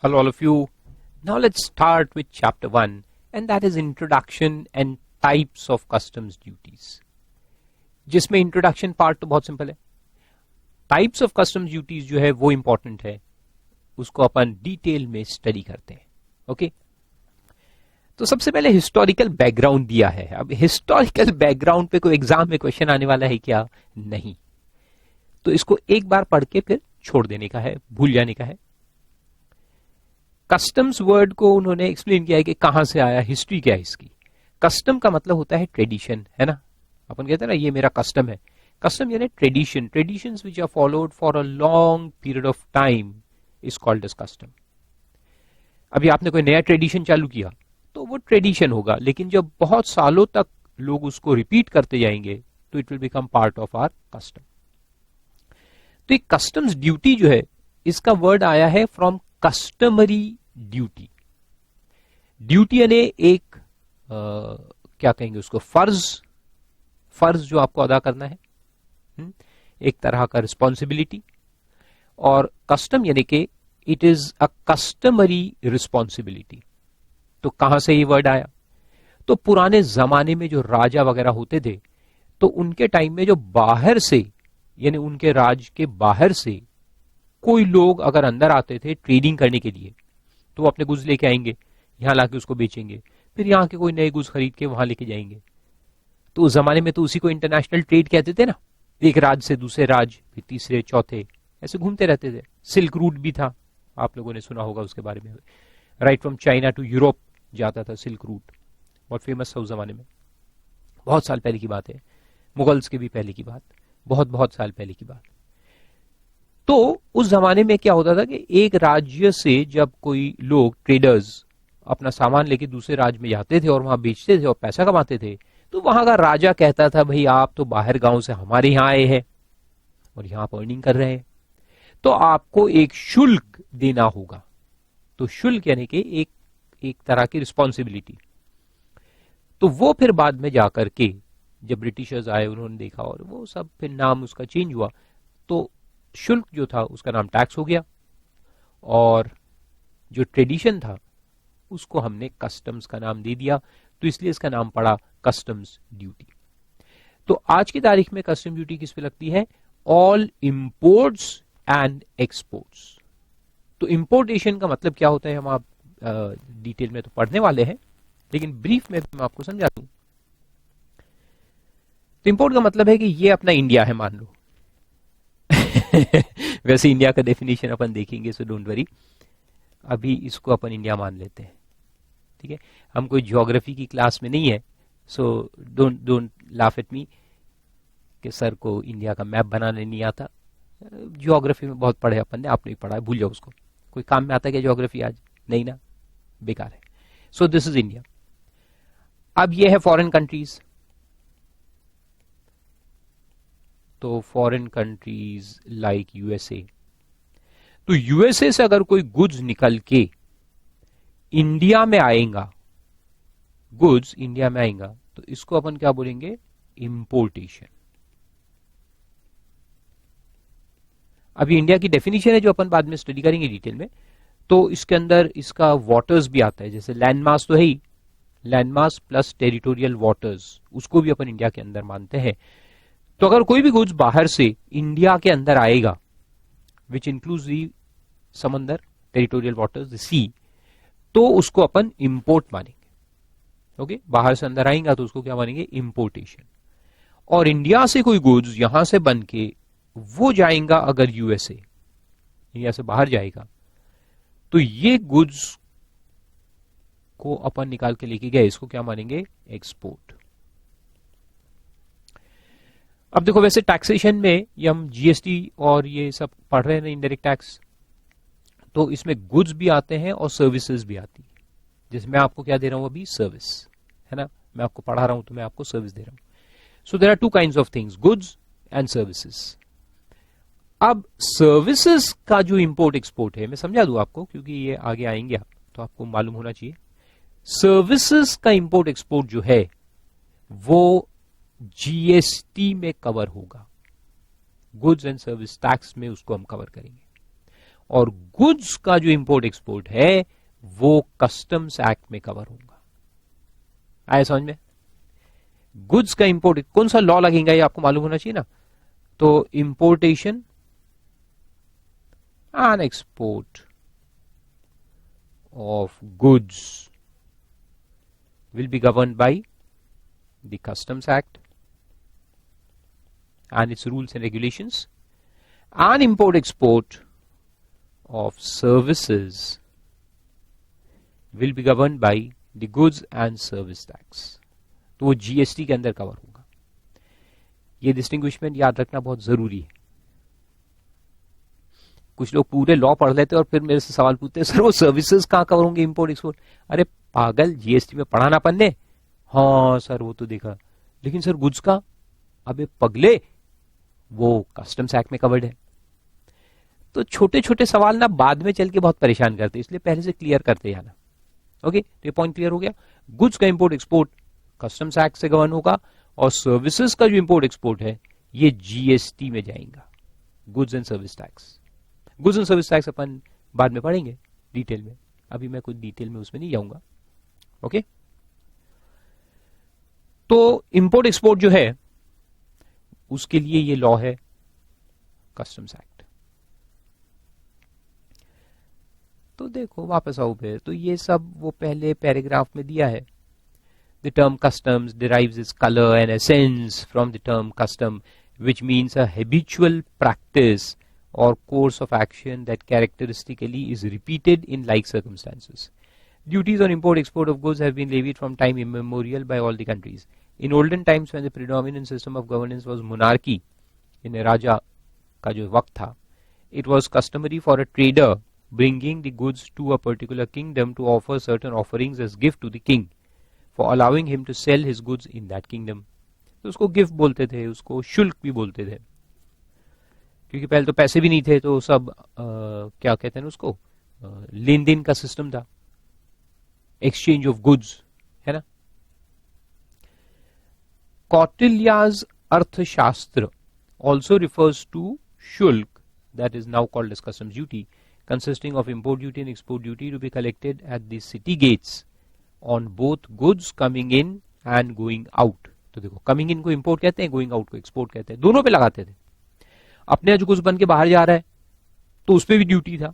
Hello all of you. Now let's start with chapter 1 and that is introduction and types of customs duties. जिसमें introduction part तो बहुत simple है. Types of customs duties जो है वो important है, उसको अपन डिटेल में स्टडी करते हैं. ओके तो सबसे पहले हिस्टोरिकल बैकग्राउंड दिया है. अब हिस्टोरिकल बैकग्राउंड पे कोई एग्जाम में क्वेश्चन आने वाला है क्या? नहीं. तो इसको एक बार पढ़ के फिर छोड़ देने का है, भूल जाने का है. कस्टम्स वर्ड को उन्होंने एक्सप्लेन किया है कि कहां से आया, हिस्ट्री क्या है इसकी. कस्टम का मतलब होता है ट्रेडिशन, है ना. अपन कहते हैं ना ये मेरा कस्टम है. कस्टम यानी tradition, traditions which are followed for a long period of time is called as custom. अभी आपने कोई नया ट्रेडिशन चालू किया तो वो ट्रेडिशन होगा, लेकिन जब बहुत सालों तक लोग उसको रिपीट करते जाएंगे तो it will become part of our custom. तो एक कस्टम्स ड्यूटी जो है इसका वर्ड आया है फ्रॉम कस्टमरी ड्यूटी. ड्यूटी यानी एक क्या कहेंगे उसको, फर्ज जो आपको अदा करना है, एक तरह का रिस्पॉन्सिबिलिटी. और कस्टम यानी कि it is a customary responsibility. तो कहां से ये वर्ड आया? तो पुराने जमाने में जो राजा वगैरह होते थे तो उनके टाइम में जो बाहर से यानी उनके राज के बाहर से कोई लोग अगर अंदर आते थे ट्रेडिंग करने के लिए तो वो अपने गुड्स लेके आएंगे, यहां लाके उसको बेचेंगे, फिर यहां के कोई नए गुड्स खरीद के वहां लेके जाएंगे. तो उस जमाने में तो उसी को इंटरनेशनल ट्रेड कहते थे ना. एक राज से दूसरे राज, फिर तीसरे चौथे, ऐसे घूमते रहते थे. सिल्क रूट भी था, आप लोगों ने सुना होगा उसके बारे में. Right from China to Europe जाता था सिल्क रूट, बहुत फेमस था उस जमाने में. बहुत साल पहले की बात है, मुगल्स के भी पहले की बात, बहुत साल पहले की बात. तो उस जमाने में क्या होता था कि एक राज्य से जब कोई लोग ट्रेडर्स अपना सामान लेके दूसरे राज्य में जाते थे और वहां बेचते थे और पैसा कमाते थे, तो वहां का राजा कहता था भाई आप तो बाहर गांव से हमारे यहां आए हैं और यहां आप अर्निंग कर रहे हैं, तो आपको एक शुल्क देना होगा. तो शुल्क यानी कि एक तरह की रिस्पॉन्सिबिलिटी. तो वो फिर बाद में जाकर के जब ब्रिटिशर्स आए उन्होंने देखा और वो सब फिर नाम उसका चेंज हुआ, तो शुल्क जो था उसका नाम टैक्स हो गया और जो ट्रेडिशन था उसको हमने कस्टम्स का नाम दे दिया. तो इसलिए इसका नाम पड़ा कस्टम्स ड्यूटी. तो आज की तारीख में कस्टम ड्यूटी किस पे लगती है? All imports and exports. तो इंपोर्टेशन का मतलब क्या होता है हम आप डिटेल में तो पढ़ने वाले हैं, लेकिन ब्रीफ में मैं आपको समझा दूं. तो इंपोर्ट का मतलब है कि ये अपना इंडिया है मान लो. वैसे इंडिया का डेफिनेशन अपन देखेंगे, सो डोंट वरी. अभी इसको अपन इंडिया मान लेते हैं, ठीक है. हम कोई ज्योग्राफी की क्लास में नहीं है, so don't laugh at me कि सर को इंडिया का मैप बनाने नहीं आता. ज्योग्राफी में बहुत पढ़े अपन ने, आपने भी पढ़ा है, भूल जाओ उसको. कोई काम में आता है क्या ज्योग्राफी आज? नहीं ना, बेकार है. So this is India. अब ये है फॉरेन कंट्रीज. तो फॉरेन कंट्रीज लाइक यूएसए. तो यूएसए से अगर कोई गुड्स निकल के इंडिया में आएगा, गुड्स इंडिया में आएगा, तो इसको अपन क्या बोलेंगे? इंपोर्टेशन. अभी इंडिया की डेफिनेशन है जो अपन बाद में स्टडी करेंगे डिटेल में. तो इसके अंदर इसका वाटर्स भी आता है, जैसे लैंड मास तो है ही, land mass plus territorial waters, उसको भी अपन इंडिया के अंदर मानते हैं. तो अगर कोई भी गुड्स बाहर से इंडिया के अंदर आएगा, विच इंक्लूड्स दी समंदर, टेरिटोरियल वाटर्स, द सी, तो उसको अपन इंपोर्ट मानेंगे. ओके, बाहर से अंदर आएगा तो उसको क्या मानेंगे? इंपोर्टेशन. और इंडिया से कोई गुड्स यहां से बन के वो जाएगा अगर यूएसए, इंडिया से बाहर जाएगा, तो ये गुड्स को अपन निकाल के लेके गए, इसको क्या मानेंगे? एक्सपोर्ट. अब देखो, वैसे टैक्सेशन में ये हम जीएसटी और ये सब पढ़ रहे हैं ना, इनडायरेक्ट टैक्स, तो इसमें गुड्स भी आते हैं और सर्विसेज भी आती है. जैसे मैं आपको क्या दे रहा हूं अभी? सर्विस, है ना. मैं आपको पढ़ा रहा हूं तो मैं आपको सर्विस दे रहा हूं. So there are two kinds of things, goods and services. अब सर्विसेज का जो इंपोर्ट एक्सपोर्ट है, मैं समझा दूं आपको क्योंकि ये आगे आएंगे आप, तो आपको मालूम होना चाहिए. सर्विसेज का इंपोर्ट एक्सपोर्ट जो है वो जीएसटी में कवर होगा. गुड्स एंड सर्विस टैक्स में उसको हम कवर करेंगे. और गुड्स का जो इंपोर्ट एक्सपोर्ट है वो कस्टम्स एक्ट में कवर होगा। आया समझ में? गुड्स का इंपोर्ट कौन सा लॉ लगेगा ये आपको मालूम होना चाहिए ना। तो importation and export of goods will be governed by the Customs Act and its rules and regulations, and import export of services will be governed by the Goods and Service Tax। तो वो GST के अंदर cover होगा। ये डिस्टिंग्विशमेंट याद रखना बहुत जरूरी है। कुछ लोग पूरे लॉ पढ़ लेते हैं और फिर मेरे से सवाल पूछते हैं, सर वो सर्विसेज कहां कवर होंगे इंपोर्ट एक्सपोर्ट? अरे पागल, जीएसटी में पढ़ा ना अपन ने? हाँ सर वो तो देखा, लेकिन सर गुड्स का? अबे पगले, वो कस्टम्स एक्ट में कवर्ड है। तो छोटे छोटे सवाल ना बाद में चल के बहुत परेशान करते, इसलिए पहले से क्लियर करते जाना। ओके, तो ये पॉइंट क्लियर हो गया। गुड्स का इंपोर्ट एक्सपोर्ट कस्टम्स एक्ट से गवर्न होगा और सर्विसेज का जो इंपोर्ट एक्सपोर्ट है ये जीएसटी में जाएगा, goods and service tax. Goods and service tax अपन बाद में पढ़ेंगे डिटेल में, अभी मैं कुछ डिटेल में उसमें नहीं जाऊंगा। ओके, तो इंपोर्ट एक्सपोर्ट जो है उसके लिए ये लॉ है कस्टम्स एक्ट। तो देखो वापस आओ पे, तो ये सब वो पहले पैराग्राफ में दिया है। The term customs derives its color and essence from the term custom, which means a habitual practice or course of action that characteristically is repeated in like circumstances. Duties on import-export of goods have been levied from time immemorial by all the countries. In olden times, when the predominant system of governance was monarchy, in Raja का जो वक्त था, it was customary for a trader bringing the goods to a particular kingdom to offer certain offerings as gift to the king, for allowing him to sell his goods in that kingdom. तो उसको gift बोलते थे, उसको शुल्क भी बोलते थे, क्योंकि पहले तो पैसे भी नहीं थे, तो सब क्या कहते हैं उसको, लेन देन का सिस्टम था, एक्सचेंज ऑफ गुड्स, है ना। कौटिल्याज अर्थशास्त्र also refers to shulk, that is now called as customs duty, consisting of import duty and export duty to be collected at the city gates on both goods coming in and going out. तो देखो, coming in को import कहते हैं, going out को export कहते हैं, दोनों पे लगाते थे। अपने जो कुछ बन के बाहर जा रहा है तो उस पर भी ड्यूटी था,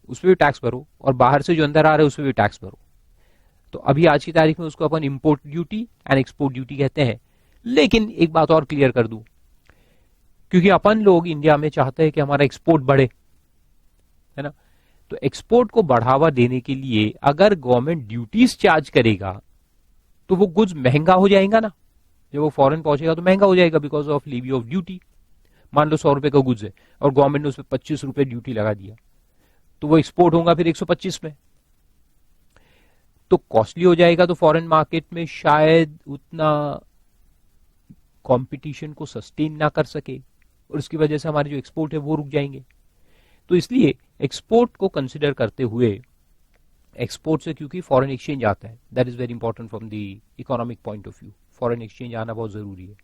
उस पर भी टैक्स भरो, और बाहर से जो अंदर आ रहा है उस पर भी टैक्स भरो। तो अभी आज की तारीख में उसको अपन import duty and export duty कहते हैं। लेकिन एक बात और क्लियर कर दूं, क्योंकि अपन लोग इंडिया में चाहते हैं कि हमारा एक्सपोर्ट बढ़े, है ना, तो एक्सपोर्ट को बढ़ावा देने के लिए अगर गवर्नमेंट ड्यूटीज चार्ज करेगा तो वो गुड्स महंगा हो जाएगा ना, जब वो फॉरेन पहुंचेगा तो महंगा हो जाएगा बिकॉज ऑफ लीवी ऑफ ड्यूटी। मान लो 100 रुपए का गुड्स है और गवर्नमेंट ने उस पर 25 रुपए ड्यूटी लगा दिया, तो वो एक्सपोर्ट होगा फिर 125 में, तो कॉस्टली हो जाएगा। तो फॉरेन मार्केट में शायद उतना कंपटीशन को सस्टेन ना कर सके और उसकी वजह से हमारे जो एक्सपोर्ट है वो रुक जाएंगे। तो इसलिए एक्सपोर्ट को कंसिडर करते हुए, एक्सपोर्ट से क्योंकि फॉरेन एक्सचेंज आता है, that is very important from the economic point of view, foreign exchange आना बहुत जरूरी है।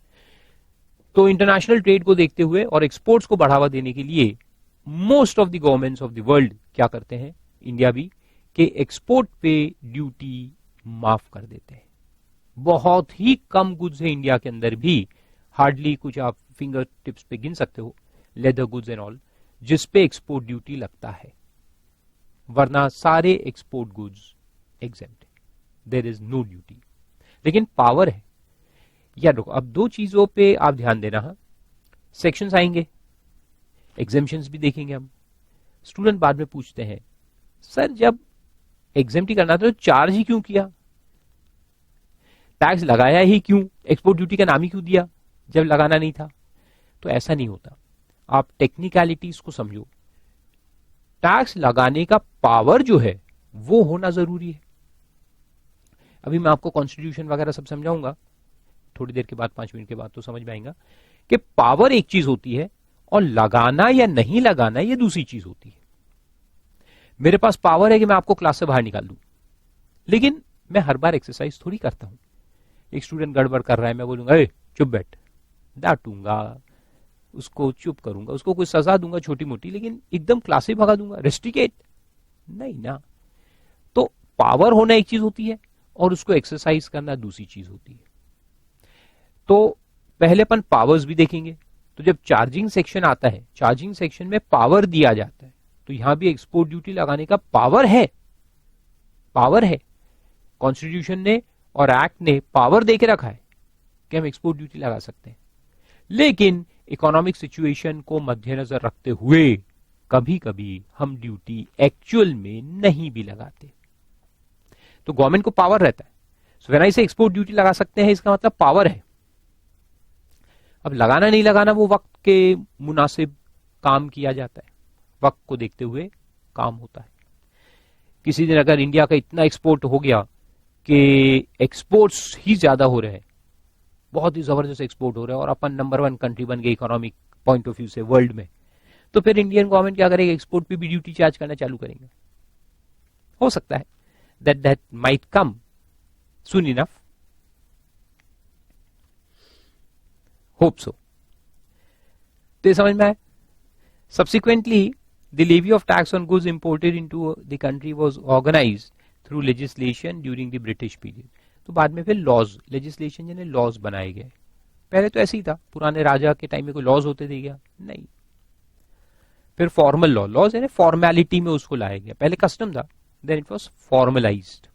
तो इंटरनेशनल ट्रेड को देखते हुए और एक्सपोर्ट्स को बढ़ावा देने के लिए most of the governments of the world क्या करते हैं, इंडिया भी, कि एक्सपोर्ट पे ड्यूटी माफ कर देते हैं। बहुत ही कम गुड्स है इंडिया के अंदर भी, हार्डली कुछ आप फिंगर टिप्स पे गिन सकते हो, लेदर गुड्स एंड ऑल, जिसपे एक्सपोर्ट ड्यूटी लगता है, वरना सारे एक्सपोर्ट गुड्स एग्जेम्प्ट है, देयर इज नो ड्यूटी। लेकिन पावर है। या देखो, अब दो चीजों पे आप ध्यान देना है, सेक्शंस आएंगे, एग्जेम्पशंस भी देखेंगे हम। स्टूडेंट बाद में पूछते हैं, सर जब एग्जेम्प्ट ही करना था तो चार्ज ही क्यों किया, टैक्स लगाया ही क्यों, एक्सपोर्ट ड्यूटी का नाम ही क्यों दिया जब लगाना नहीं था? तो ऐसा नहीं होता, आप टेक्निकलिटीज को समझो। टैक्स लगाने का पावर जो है वो होना जरूरी है। अभी मैं आपको कॉन्स्टिट्यूशन वगैरह सब समझाऊंगा थोड़ी देर के बाद, 5 मिनट के बाद, तो समझ में आएगा कि पावर एक चीज होती है और लगाना या नहीं लगाना ये दूसरी चीज होती है। मेरे पास पावर है कि मैं आपको क्लास से बाहर निकाल दूं, लेकिन मैं हर बार एक्सरसाइज थोड़ी करता हूं। एक स्टूडेंट गड़बड़ कर रहा है, मैं बोलूंगा ए चुप बैठ, डांटूंगा, उसको चुप करूंगा, उसको कोई सजा दूंगा छोटी मोटी, लेकिन एकदम क्लास से भगा दूंगा, रेस्ट्रिकेट नहीं ना। तो पावर होना एक चीज होती है और उसको एक्सरसाइज करना दूसरी चीज होती है। तो पहले अपन पावर्स भी देखेंगे। तो जब चार्जिंग सेक्शन आता है, चार्जिंग सेक्शन में पावर दिया जाता है, तो यहां भी एक्सपोर्ट ड्यूटी लगाने का पावर है, पावर है। कॉन्स्टिट्यूशन ने और एक्ट ने पावर देके रखा है कि हम एक्सपोर्ट ड्यूटी लगा सकते हैं, लेकिन इकोनॉमिक सिचुएशन को मद्देनजर रखते हुए कभी कभी हम ड्यूटी एक्चुअल में नहीं भी लगाते। तो गवर्नमेंट को पावर रहता है। सो व्हेन आई से एक्सपोर्ट ड्यूटी लगा सकते हैं, इसका मतलब पावर है। अब लगाना नहीं लगाना वो वक्त के मुनासिब काम किया जाता है, वक्त को देखते हुए काम होता है। किसी दिन अगर इंडिया का इतना एक्सपोर्ट हो गया कि एक्सपोर्ट्स ही ज्यादा हो रहे हैं, बहुत ही जबरदस्त एक्सपोर्ट हो रहा है और अपन नंबर 1 कंट्री बन गए इकोनॉमिक पॉइंट ऑफ व्यू से वर्ल्ड में, तो फिर इंडियन गवर्नमेंट क्या करेगी, एक्सपोर्ट पे भी ड्यूटी चार्ज करना चालू करेंगे। हो सकता है that might come soon enough, hope so. तो ये समझ में आया। Subsequently the levy of tax on goods imported into the country was organised through legislation during the British period. तो बाद में फिर लॉज, लेजिस्लेशन यानी लॉज बनाए गए। पहले तो ऐसे ही था, पुराने राजा के टाइम में कोई लॉज होते थे क्या? नहीं। फिर फॉर्मल लॉ, लॉज यानी फॉर्मेलिटी में उसको लाया गया। पहले कस्टम था, then it was formalised,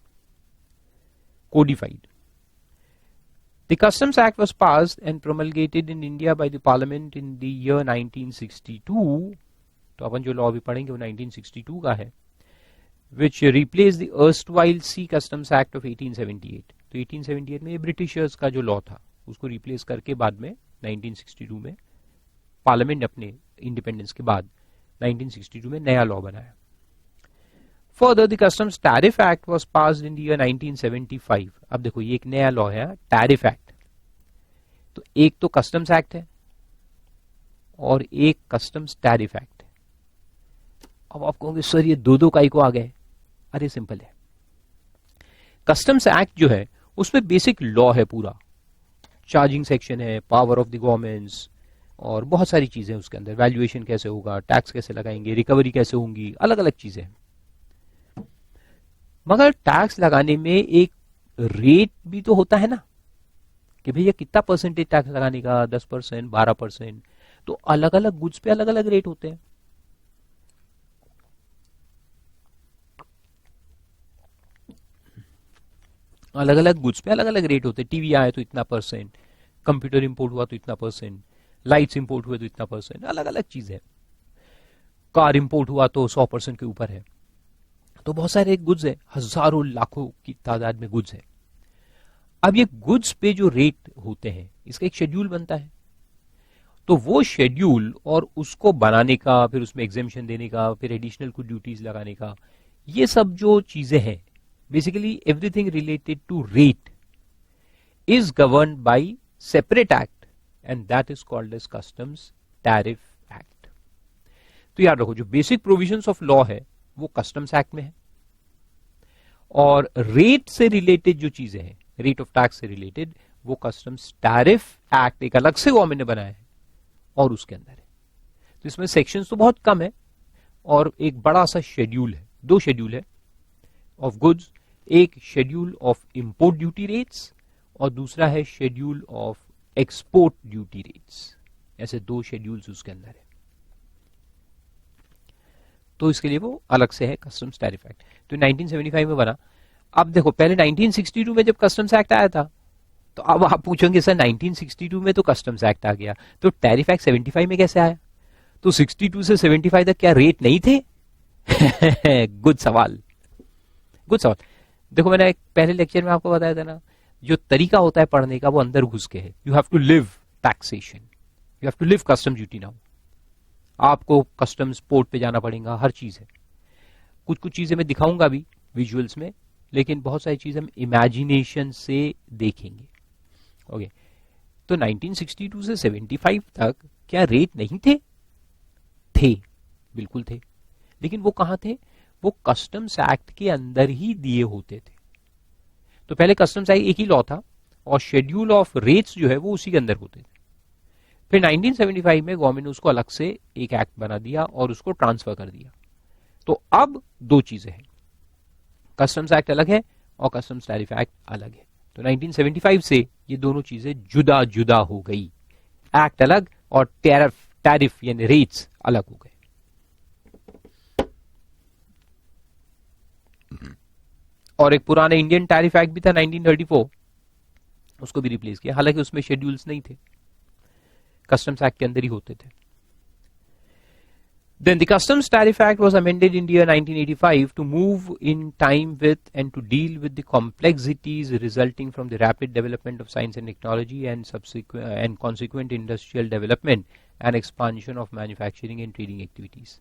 codified. The Customs Act was passed and promulgated in India by the Parliament in the year 1962. तो अपन जो लॉ भी पढ़ेंगे वो 1962 का है, which replaced the erstwhile Sea Customs Act of 1878. तो 1878 में ये ब्रिटिशर्स का जो लॉ था उसको रिप्लेस करके बाद में 1962 में पार्लियामेंट अपने इंडिपेंडेंस के बाद 1962 में नया लॉ बनाया। Further, the Customs Tariff Act was passed in the year 1975. अब देखो ये एक नया लॉ है, टैरिफ एक्ट। तो एक तो कस्टम्स एक्ट है और एक कस्टम्स टैरिफ एक्ट है। अब आप कहोगे सर ये दो काई को आ गए? अरे सिंपल है। कस्टम्स एक्ट जो है उसमें बेसिक लॉ है पूरा, चार्जिंग सेक्शन है, पावर ऑफ द गवर्नमेंट्स और बहुत सारी चीजें उसके अंदर, वैल्यूएशन कैसे होगा, टैक्स कैसे लगाएंगे, रिकवरी कैसे होंगी, अलग अलग चीजें हैं। मगर टैक्स लगाने में एक रेट भी तो होता है ना, कि भैया कितना परसेंटेज टैक्स लगाने का, 10%, 12%। तो अलग अलग गुड्स पे अलग अलग रेट होते हैं। अलग अलग गुड्स पे अलग अलग रेट होते हैं। टीवी आए तो इतना %, कंप्यूटर इंपोर्ट हुआ तो इतना %, लाइट्स इंपोर्ट हुए तो इतना %, अलग अलग चीज है। कार इंपोर्ट हुआ तो 100% के ऊपर है। तो बहुत सारे गुड्स है, हजारों लाखों की तादाद में गुड्स है। अब ये गुड्स पे जो रेट होते हैं इसका एक शेड्यूल बनता है। तो वो शेड्यूल और उसको बनाने का, फिर उसमें एग्जेम्पशन देने का, फिर एडिशनल कुछ ड्यूटीज लगाने का, ये सब जो चीजें हैं, basically everything related to rate is governed by separate act and that is called as customs tariff act. तो याद रखो जो बेसिक प्रोविजंस ऑफ लॉ है वो कस्टम्स एक्ट में है, और रेट से रिलेटेड जो चीजें हैं, रेट ऑफ टैक्स से रिलेटेड, वो कस्टम्स टैरिफ एक्ट एक अलग से गवर्नमेंट ने बनाया है और उसके अंदर है। तो इसमें सेक्शंस तो बहुत कम है और एक बड़ा सा शेड्यूल है, 2 शेड्यूल है ऑफ गुड्स, एक schedule of import duty rates और दूसरा है schedule of export duty rates. ऐसे 2 शेड्यूल्स उसके अंदर है। तो इसके लिए वो अलग से है कस्टम्स टैरिफ एक्ट। तो 1975 में बना। अब देखो पहले 1962 में जब कस्टम्स एक्ट आया था, तो अब आप पूछोगे सर 1962 में तो कस्टम्स एक्ट आ गया, तो टैरिफ एक्ट 75 में कैसे आया? तो 62 से 75 तक क्या रेट नहीं थे? गुड सवाल, गुड सवाल। देखो मैंने पहले लेक्चर में आपको बताया था ना, जो तरीका होता है पढ़ने का वो अंदर घुस के है। You have to live taxation, you have to live custom duty now. आपको कस्टम्स पोर्ट पे जाना पड़ेगा, हर चीज है। कुछ कुछ चीजें मैं दिखाऊंगा भी विजुअल्स में, लेकिन बहुत सारी चीजें हम इमेजिनेशन से देखेंगे। ओके, तो 1962 से 75 तक क्या रेट नहीं थे? थे, बिल्कुल थे। लेकिन वो कहां थे? वो कस्टम्स एक्ट के अंदर ही दिए होते थे। तो पहले कस्टम्स एक्ट एक ही लॉ था और शेड्यूल ऑफ रेट्स जो है वो उसी के अंदर होते थे। फिर 1975 में गवर्नमेंट ने उसको अलग से एक एक्ट बना दिया और उसको ट्रांसफर कर दिया। तो अब दो चीजें हैं, कस्टम्स एक्ट अलग है और कस्टम्स टैरिफ एक्ट अलग है। तो 1975 से ये दोनों चीजें जुदा जुदा हो गई, एक्ट अलग और टैरिफ यानी रेट्स अलग हो गए। और एक पुराना इंडियन टैरिफ एक्ट भी था 1934, उसको भी रिप्लेस किया, हालांकि उसमें शेड्यूल्स नहीं थे, कस्टम्स एक्ट के अंदर ही होते थे। Then the Customs Tariff Act was amended in the year 1985 to move in time with and to deal with the complexities resulting from the rapid development of science and technology and consequent industrial development and expansion of manufacturing and trading activities.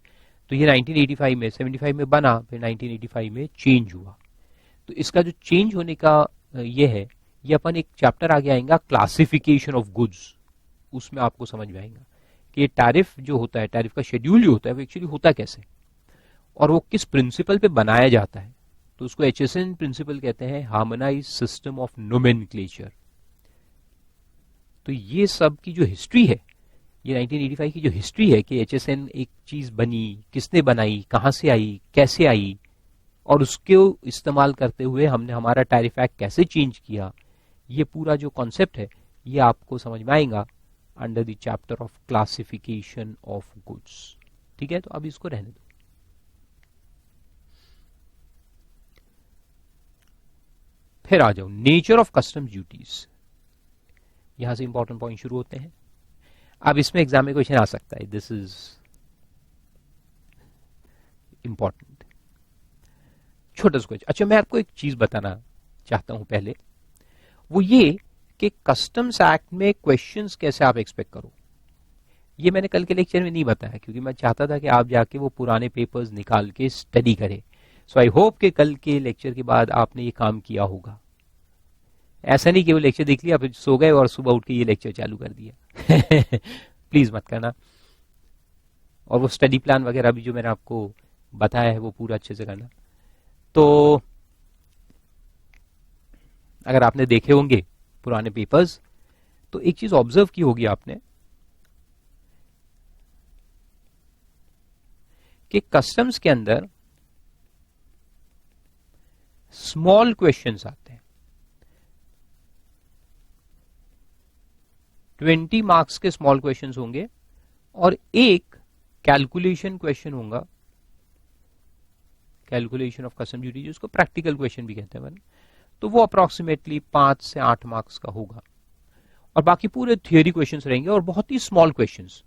तो ये 1985 में 75 में बना, फिर 1985 में change हुआ। तो इसका जो चेंज होने का ये है, ये अपन एक चैप्टर आगे आएगा क्लासिफिकेशन ऑफ गुड्स, उसमें आपको समझ में आएगा कि ये टैरिफ जो होता है, टैरिफ का शेड्यूल जो होता है वो एक्चुअली होता कैसे और वो किस प्रिंसिपल पे बनाया जाता है। तो उसको HSN प्रिंसिपल कहते हैं, हार्मोनाइज सिस्टम ऑफ नोमेनक्लेचर। तो ये सब की जो हिस्ट्री है, ये 1985 की जो हिस्ट्री है कि HSN एक चीज बनी, किसने बनाई, कहां से आई, कैसे आई, और उसको इस्तेमाल करते हुए हमने हमारा टैरिफ एक्ट कैसे चेंज किया, ये पूरा जो कॉन्सेप्ट है ये आपको समझ में आएगा under the chapter of classification of goods. ठीक है, तो अब इसको रहने दो। फिर आ जाओ नेचर ऑफ कस्टम्स ड्यूटीज, यहां से इंपॉर्टेंट पॉइंट शुरू होते हैं। अब इसमें एग्जाम में क्वेश्चन आ सकता है, दिस इज इंपॉर्टेंट, छोटा सा क्वेश्चन। अच्छा, मैं आपको एक चीज बताना चाहता हूं पहले, वो ये कि कस्टम्स एक्ट में क्वेश्चंस कैसे आप एक्सपेक्ट करो। ये मैंने कल के लेक्चर में नहीं बताया क्योंकि मैं चाहता था कि आप जाके वो पुराने पेपर्स निकाल के स्टडी करें। सो आई होप कि कल के लेक्चर के बाद आपने ये काम किया होगा। ऐसा नहीं कि वो लेक्चर देख लिया फिर सो गए और सुबह उठ के ये लेक्चर चालू कर दिया प्लीज मत करना। और वो स्टडी प्लान वगैरह भी जो मैंने आपको बताया है वो पूरा अच्छे से करना। तो अगर आपने देखे होंगे पुराने पेपर्स तो एक चीज ऑब्जर्व की होगी आपने कि कस्टम्स के अंदर स्मॉल क्वेश्चंस आते हैं। 20 मार्क्स के स्मॉल क्वेश्चंस होंगे और एक कैलकुलेशन क्वेश्चन होगा, कैलकुलेशन ऑफ कस्टम ड्यूटी, जिसको प्रैक्टिकल क्वेश्चन भी कहते हैं। तो वो अप्रोक्सीमेटली 5 से 8 मार्क्स का होगा और बाकी पूरे थियोरी क्वेश्चंस रहेंगे और बहुत ही स्मॉल क्वेश्चंस।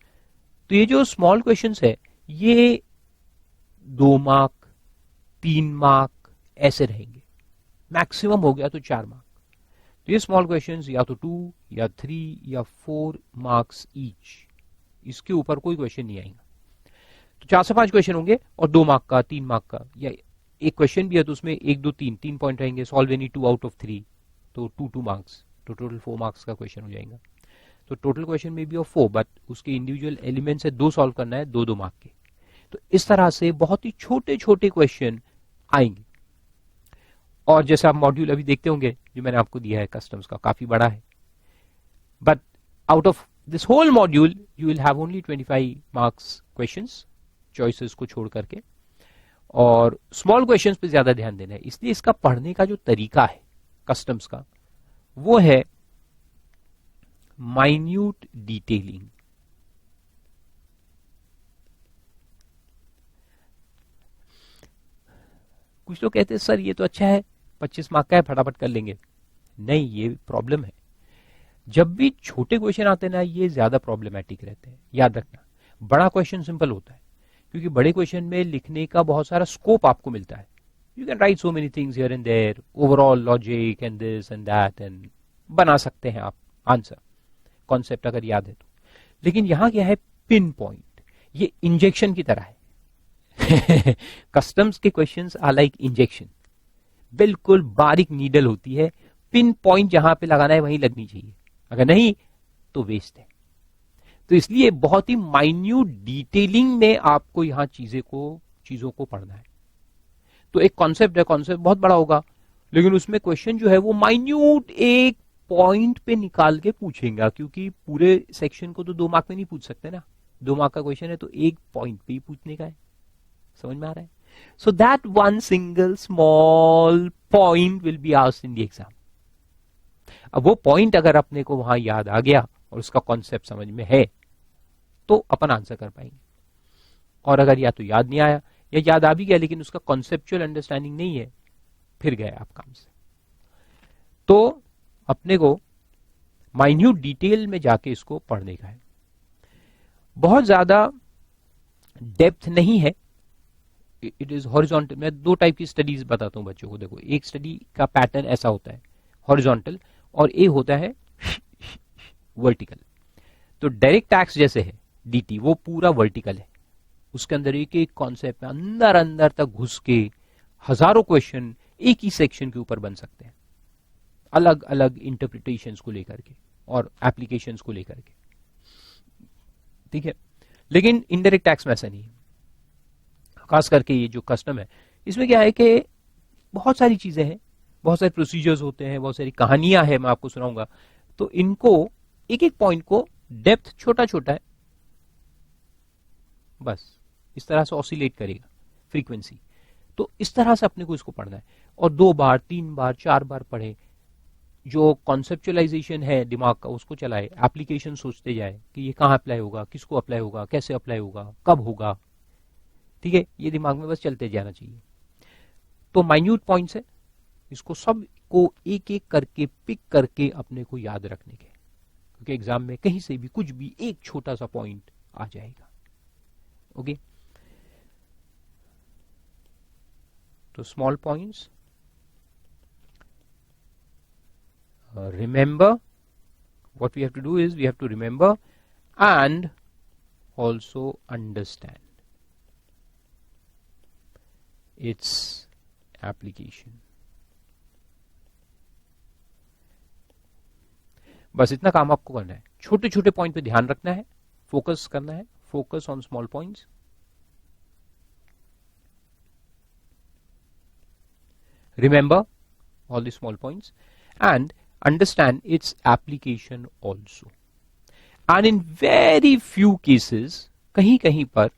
तो ये जो स्मॉल क्वेश्चंस है ये 2 मार्क 3 मार्क ऐसे रहेंगे, मैक्सिमम हो गया तो 4 मार्क। तो ये स्मॉल क्वेश्चंस या तो 2 या 3 या 4 मार्क्स ईच, इसके ऊपर कोई क्वेश्चन नहीं आएगा। तो 4 से 5 क्वेश्चन होंगे और 2 मार्क का 3 मार्क का, या एक क्वेश्चन भी है तो उसमें 1 2 3 पॉइंट रहेंगे, सॉल्व एनी 2 आउट ऑफ 3, तो 2 मार्क्स, तो टोटल 4 मार्क्स का क्वेश्चन हो जाएगा। तो टोटल क्वेश्चन में भी ऑफ 4 बट उसके इंडिविजुअल एलिमेंट्स है 2 सॉल्व करना है 2 मार्क के। तो इस तरह से बहुत ही छोटे छोटे क्वेश्चन आएंगे। और जैसे आप मॉड्यूल अभी देखते होंगे जो मैंने आपको दिया है कस्टम्स का, काफी बड़ा है, but out of this whole module you will have only 25 marks questions, choices को छोड़ करके, और स्मॉल क्वेश्चंस पे ज्यादा ध्यान देना है। इसलिए इसका पढ़ने का जो तरीका है कस्टम्स का वो है माइन्यूट डिटेलिंग। कुछ लोग कहते हैं सर ये तो अच्छा है 25 मार्क का है फटाफट कर लेंगे। नहीं, ये प्रॉब्लम है। जब भी छोटे क्वेश्चन आते हैं ना ये ज्यादा प्रॉब्लमेटिक रहते हैं, याद रखना। बड़ा क्वेश्चन सिंपल होता है क्योंकि बड़े क्वेश्चन में लिखने का बहुत सारा स्कोप आपको मिलता है। You can write so many things here and there, overall logic and this and that, and बना सकते हैं आप आंसर, कॉन्सेप्ट अगर याद है तो। लेकिन यहां क्या है, पिन पॉइंट, ये इंजेक्शन की तरह है कस्टम्स के क्वेश्चंस आर लाइक इंजेक्शन, बिल्कुल बारीक नीडल होती है, पिन पॉइंट जहां पे लगाना है वहीं लगनी चाहिए, अगर नहीं तो वेस्ट है। तो इसलिए बहुत ही माइन्यूट डिटेलिंग में आपको यहां चीजों को पढ़ना है। तो एक कॉन्सेप्ट है, कॉन्सेप्ट बहुत बड़ा होगा लेकिन उसमें क्वेश्चन जो है वो माइन्यूट एक पॉइंट पे निकाल के पूछेगा, क्योंकि पूरे सेक्शन को तो 2 मार्क में नहीं पूछ सकते ना, 2 मार्क का क्वेश्चन है तो एक पॉइंट पे ही पूछने का है। समझ में आ रहा है? So that one single small point will be asked in the exam. अब वो पॉइंट अगर अपने को वहां याद आ गया और उसका कॉन्सेप्ट समझ में है तो अपन आंसर कर पाएंगे, और अगर या तो याद नहीं आया या याद आ भी गया लेकिन उसका कॉन्सेप्चुअल अंडरस्टैंडिंग नहीं है, फिर गए आप काम से। तो अपने को माइन्यूट डिटेल में जाके इसको पढ़ने का है, बहुत ज्यादा डेप्थ नहीं है, इट इज हॉरिजॉन्टल। मैं 2 टाइप की स्टडीज बताता हूं बच्चों को। देखो, एक स्टडी का पैटर्न ऐसा होता है हॉरिजॉन्टल, और ए होता है वर्टिकल। तो डायरेक्ट टैक्स जैसे है डीटी, वो पूरा वर्टिकल है, उसके अंदर एक एक कॉन्सेप्ट में अंदर अंदर तक घुस के हजारों क्वेश्चन एक ही सेक्शन के ऊपर बन सकते हैं, अलग अलग इंटरप्रिटेशंस को लेकर के और एप्लीकेशंस को लेकर के। ठीक है, लेकिन इनडायरेक्ट टैक्स में ऐसा नहीं है। खास करके ये जो कस्टम है, इसमें क्या है कि बहुत सारी चीजें हैं, बहुत सारे प्रोसीजर्स होते हैं, बहुत सारी कहानियां हैं, मैं आपको सुनाऊंगा। तो इनको एक एक पॉइंट को डेप्थ छोटा छोटा है, बस इस तरह से ऑसिलेट करेगा फ्रीक्वेंसी। तो इस तरह से अपने को इसको पढ़ना है, और 2 बार 3 बार 4 बार पढ़े, जो कॉन्सेप्चुअलाइजेशन है दिमाग का उसको चलाए, एप्लीकेशन सोचते जाए कि ये कहां अप्लाई होगा, किसको अप्लाई होगा, कैसे अप्लाई होगा, कब होगा। ठीक है, ये दिमाग में बस चलते जाना चाहिए। तो माइन्यूट पॉइंट्स है, इसको सब को एक एक करके पिक करके अपने को याद रखने के, क्योंकि एग्जाम में कहीं से भी कुछ भी एक छोटा सा पॉइंट आ जाएगा। ओके, तो small points, remember, what we have to do is we have to remember and also understand its application. बस इतना काम आपको करना है, छोटे छोटे पॉइंट पे ध्यान रखना है, फोकस करना है, focus on small points. Remember all the small points and understand its application also. And in very few cases, कहीं कहीं पर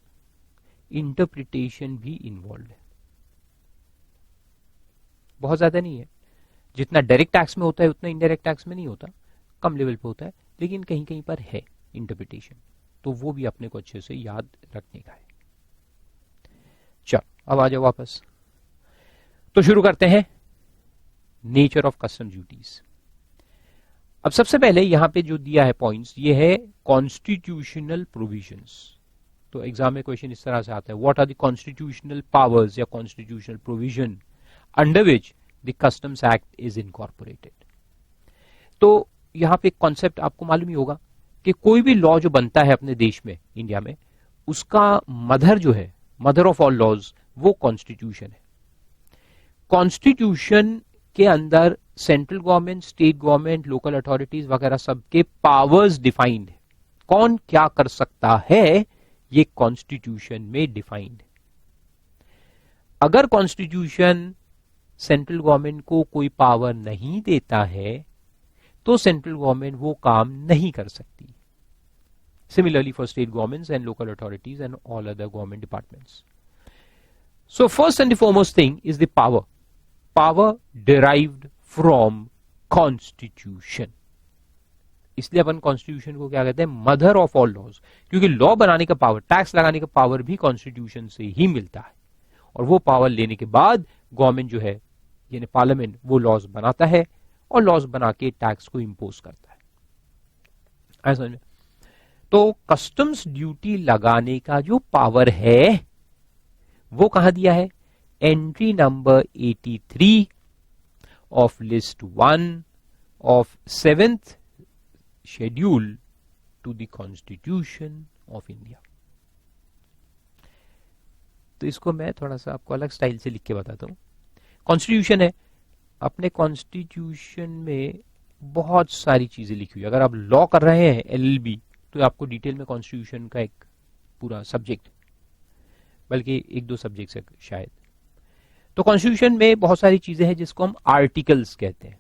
interpretation भी involved है, बहुत ज्यादा नहीं है। जितना डायरेक्ट टैक्स में होता है उतना इनडायरेक्ट टैक्स में नहीं होता, कम लेवल पे होता है, लेकिन कहीं कहीं पर है इंटरप्रिटेशन, तो वो भी अपने को अच्छे से याद रखने का है। चलो अब आ जाओ वापस, तो शुरू करते हैं नेचर ऑफ कस्टम ड्यूटीज। अब सबसे पहले यहां पे जो दिया है पॉइंट्स, ये है कॉन्स्टिट्यूशनल प्रोविजंस। तो एग्जाम में क्वेश्चन इस तरह से आता है, what are the constitutional powers या constitutional provision under which the customs act is incorporated. तो यहां पे कॉन्सेप्ट आपको मालूम ही होगा कि कोई भी लॉ जो बनता है अपने देश में, इंडिया में, उसका मदर जो है, मदर ऑफ ऑल लॉज, वो कॉन्स्टिट्यूशन है। कॉन्स्टिट्यूशन के अंदर central government, state government, local authorities वगैरह सबके पावर्स डिफाइंड है, कौन क्या कर सकता है ये कॉन्स्टिट्यूशन में डिफाइंड है। अगर कॉन्स्टिट्यूशन सेंट्रल गवर्नमेंट को कोई पावर नहीं देता है तो सेंट्रल गवर्नमेंट वो काम नहीं कर सकती। Similarly for state governments and local authorities and all other government departments. So first and the foremost thing is the power. Power derived from constitution. इसलिए अपन कॉन्स्टिट्यूशन को क्या कहते हैं, मदर ऑफ ऑल लॉज, क्योंकि लॉ बनाने का power, tax लगाने का पावर भी कॉन्स्टिट्यूशन से ही मिलता है, और वो पावर लेने के बाद गवर्नमेंट जो है यानी पार्लियामेंट वो लॉज बनाता है और लॉज बना के टैक्स को इंपोज करता है। ऐसा समझ। तो कस्टम्स ड्यूटी लगाने का जो पावर है वो कहां दिया है, entry number 83 of list 1 of 7th schedule to the constitution of India. तो इसको मैं थोड़ा सा आपको अलग स्टाइल से लिख के बताता हूं। कॉन्स्टिट्यूशन है, अपने कॉन्स्टिट्यूशन में बहुत सारी चीजें लिखी हुई। अगर आप लॉ कर रहे हैं एलएलबी, तो आपको डिटेल में कॉन्स्टिट्यूशन का एक पूरा सब्जेक्ट, बल्कि 1-2 सब्जेक्ट है शायद। तो कॉन्स्टिट्यूशन में बहुत सारी चीजें हैं जिसको हम आर्टिकल्स कहते हैं।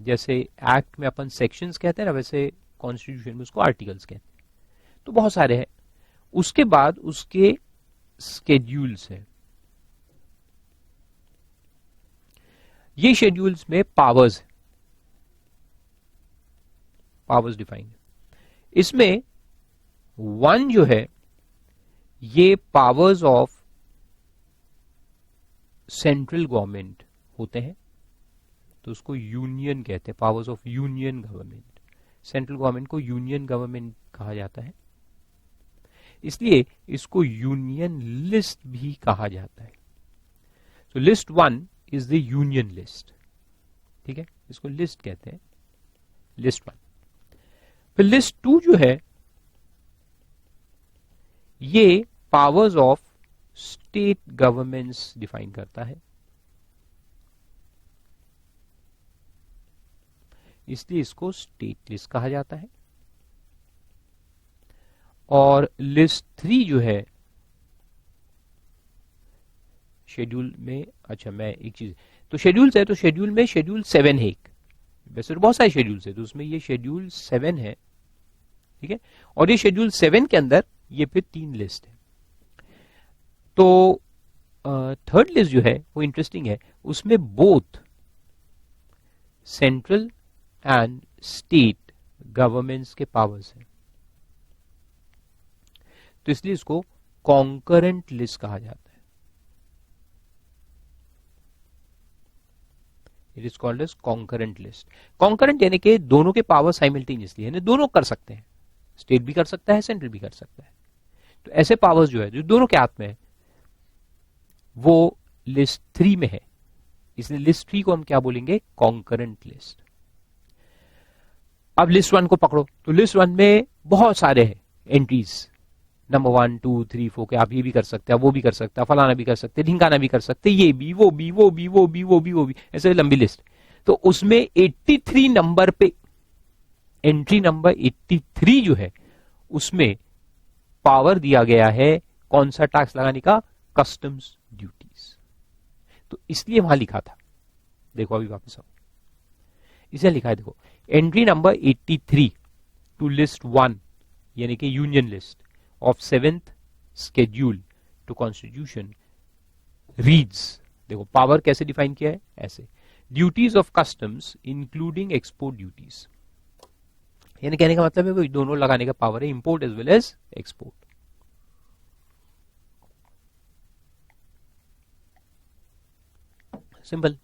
जैसे एक्ट में अपन सेक्शंस कहते हैं ना, वैसे कॉन्स्टिट्यूशन में उसको आर्टिकल्स कहते हैं। तो बहुत सारे हैं। उसके बाद उसके स्केड्यूल्स हैं। ये शेड्यूल्स में पावर्स डिफाइन है। इसमें 1 जो है ये पावर्स ऑफ सेंट्रल गवर्नमेंट होते हैं, तो उसको यूनियन कहते हैं, powers of union government. Central government को यूनियन गवर्नमेंट कहा जाता है, इसलिए इसको यूनियन लिस्ट भी कहा जाता है। So list 1 is the union list, ठीक है, इसको लिस्ट कहते हैं, लिस्ट 1। फिर लिस्ट 2 जो है ये powers of state governments define करता है, इसलिए इसको स्टेट लिस्ट कहा जाता है। और लिस्ट 3 जो है शेड्यूल में, अच्छा मैं एक चीज, तो शेड्यूल्स है, तो शेड्यूल में शेड्यूल 7 है एक, वैसे तो बहुत सारे शेड्यूल्स है, तो उसमें ये शेड्यूल 7 है, ठीक है। और ये शेड्यूल 7 के अंदर ये फिर 3 लिस्ट है। तो थर्ड लिस्ट जो है वो इंटरेस्टिंग है, उसमें both central and state governments के पावर्स हैं, तो इसलिए इसको कॉन्करेंट लिस्ट कहा जाता है। It is called as concurrent list. Concurrent यानी कि दोनों के पावर साइमल्टेनियसली, यानी दोनों कर सकते हैं, स्टेट भी कर सकता है, सेंट्रल भी कर सकता है। तो ऐसे पावर्स जो है जो दोनों के हाथ में है वो लिस्ट 3 में है, इसलिए लिस्ट 3 को हम क्या बोलेंगे, कॉन्करेंट लिस्ट। अब लिस्ट 1 को पकड़ो, तो लिस्ट 1 में बहुत सारे हैं एंट्रीज, नंबर 1 2 3 4 के, आप ये भी कर सकते हैं, वो भी कर सकते हैं, फलाना भी कर सकते हैं, ढिंकाना भी कर सकते हैं, ये भी, वो भी, वो भी, वो भी, वो भी, वो भी, ऐसे लंबी लिस्ट। तो उसमें 83 नंबर पे एंट्री नंबर 83 जो है उसमें पावर दिया गया है कौन सा टैक्स लगाने का, कस्टम्स ड्यूटीज। तो इसलिए वहां लिखा था, देखो अभी वापस आओ, इसे लिखा है, देखो एंट्री नंबर 83 टू लिस्ट 1 यानी कि union list of 7th schedule to constitution reads, देखो पावर कैसे डिफाइन किया है, ऐसे, duties of customs including export duties, यानी कहने का मतलब है वो दोनों लगाने का पावर है, import as well as export. Simple.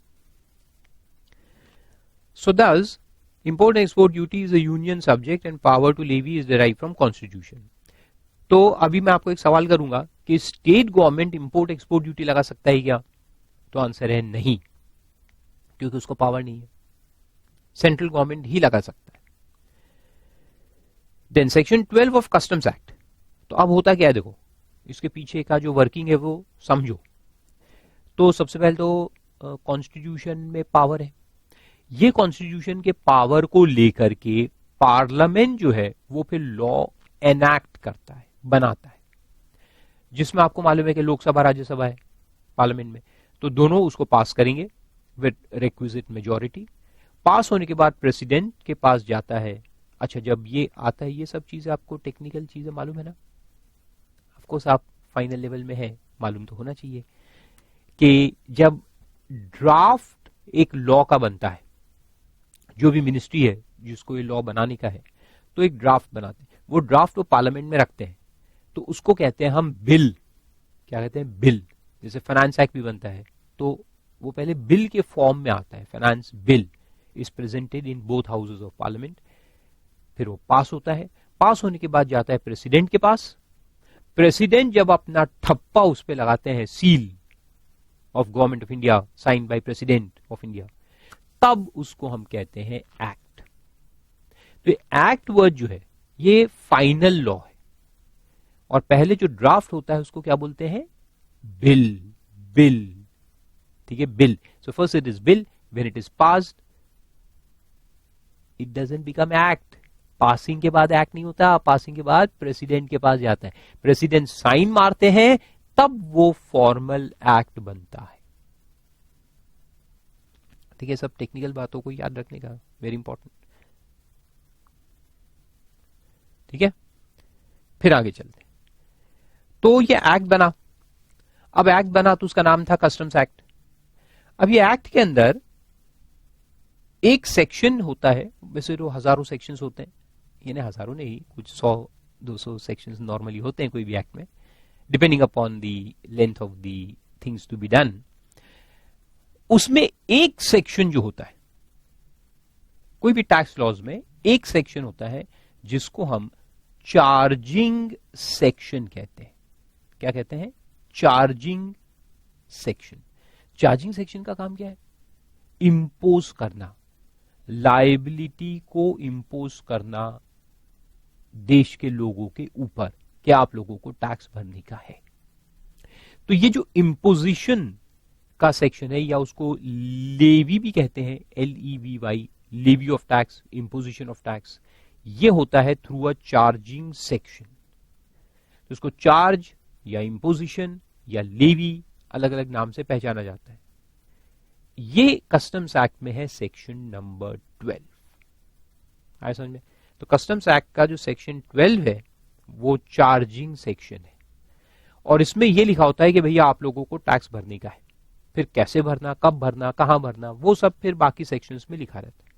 So thus, import and export duty is a union subject and power to levy is derived from constitution. तो अभी मैं आपको एक सवाल करूंगा कि state government import export duty लगा सकता है क्या, तो आंसर है नहीं, क्योंकि उसको पावर नहीं है, सेंट्रल गवर्नमेंट ही लगा सकता है। Then section 12 of customs act, तो अब होता क्या है, देखो इसके पीछे का जो वर्किंग है वो समझो। तो सबसे पहले तो कॉन्स्टिट्यूशन में पावर है, ये कॉन्स्टिट्यूशन के पावर को लेकर के पार्लियामेंट जो है वो फिर लॉ एनैक्ट करता है, बनाता है, जिसमें आपको मालूम है कि लोकसभा राज्यसभा है पार्लियामेंट में, तो दोनों उसको पास करेंगे विद रिक्विजिट मेजॉरिटी। पास होने के बाद प्रेसिडेंट के पास जाता है। अच्छा, जब ये आता है, ये सब चीजें आपको टेक्निकल चीजें मालूम है ना, ऑफकोर्स आप फाइनल लेवल में है, मालूम तो होना चाहिए कि जब ड्राफ्ट एक लॉ का बनता है, जो भी मिनिस्ट्री है जिसको ये लॉ बनाने का है, तो एक ड्राफ्ट बनाते हैं, वो ड्राफ्ट वो पार्लियामेंट में रखते हैं, तो उसको कहते हैं हम बिल, क्या कहते हैं, बिल। जैसे फाइनेंस एक्ट भी बनता है तो वो पहले बिल के फॉर्म में आता है, finance bill is presented in both houses of parliament, फिर वो पास होता है, पास होने के बाद जाता है प्रेसिडेंट के पास, प्रेसिडेंट जब अपना ठप्पा उस पर लगाते हैं, seal of government of India sign by president of India, तब उसको हम कहते हैं एक्ट। तो एक्ट वर्ड जो है ये फाइनल लॉ है, और पहले जो ड्राफ्ट होता है उसको क्या बोलते हैं, बिल, बिल, ठीक है, bill. So first it is bill, when it is passed it doesn't become act. Passing के बाद एक्ट नहीं होता, पासिंग के बाद प्रेसिडेंट के पास जाता है, प्रेसिडेंट साइन मारते हैं, तब वो फॉर्मल एक्ट बनता है। ठीक है, सब टेक्निकल बातों को याद रखने का, वेरी इंपॉर्टेंट। ठीक है, फिर आगे चलते। तो ये एक्ट बना, अब एक्ट बना तो उसका नाम था कस्टम्स एक्ट। अब ये एक्ट के अंदर एक सेक्शन होता है, वैसे तो हजारों सेक्शंस होते हैं, यानी हजारों नहीं, कुछ 100-200 सेक्शंस नॉर्मली होते हैं कोई भी एक्ट में, depending upon the length of the things to be done. उसमें एक सेक्शन जो होता है कोई भी टैक्स लॉज में, एक सेक्शन होता है जिसको हम चार्जिंग सेक्शन कहते हैं। क्या कहते हैं? Charging section. चार्जिंग सेक्शन का काम क्या है? इंपोज करना, लायबिलिटी को इंपोज करना देश के लोगों के ऊपर, क्या आप लोगों को टैक्स भरने का है। तो ये जो इंपोजिशन का सेक्शन है, या उसको लेवी भी कहते हैं, LEVY, levy of tax, imposition of tax, ये होता है थ्रू अ चार्जिंग सेक्शन। तो इसको चार्ज या इंपोजिशन या लेवी अलग अलग नाम से पहचाना जाता है। ये कस्टम्स एक्ट में है सेक्शन नंबर 12। आया समझ में? तो कस्टम्स एक्ट का जो सेक्शन 12 है वो चार्जिंग सेक्शन है, और इसमें यह लिखा होता है कि भैया आप लोगों को टैक्स भरने का है। फिर कैसे भरना, कब भरना, कहां भरना, वो सब फिर बाकी सेक्शंस में लिखा रहता है।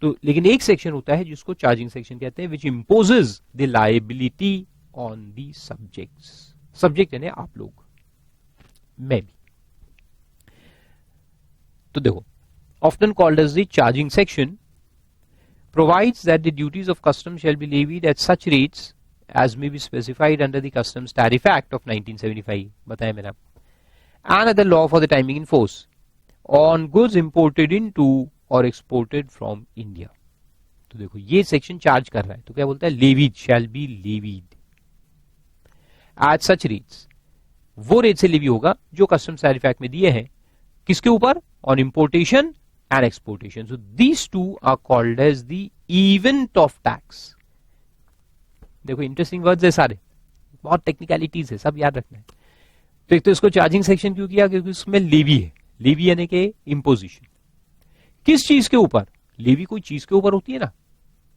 तो लेकिन एक सेक्शन होता है जिसको चार्जिंग सेक्शन कहते हैं, which imposes the liability on the subjects. Subject यानी आप लोग, मैं भी। तो देखो, often called as the charging section, provides that the duties of customs shall be levied at such rates as may be specified under the Customs Tariff Act of 1975, बताया मैंने, and other law for the timing in force on goods imported into or exported from India। तो देखो ये section charge कर रहा है, तो क्या बोलता है? levied, shall be levied at such rates, वो रेट से लेवी होगा जो कस्टम्स टैरिफ एक्ट में दिए हैं। किसके ऊपर? On importation and exportation. So these two are called as the event of tax। देखो इंटरेस्टिंग वर्ड्स है सारे, बहुत टेक्निकलिटीज है, सब याद रखना है। तो एक तो इसको चार्जिंग सेक्शन क्यों किया? क्योंकि उसमें लेवी है, लेवी यानी कि इंपोजिशन। किस चीज के ऊपर? लेवी कोई चीज के ऊपर होती है ना,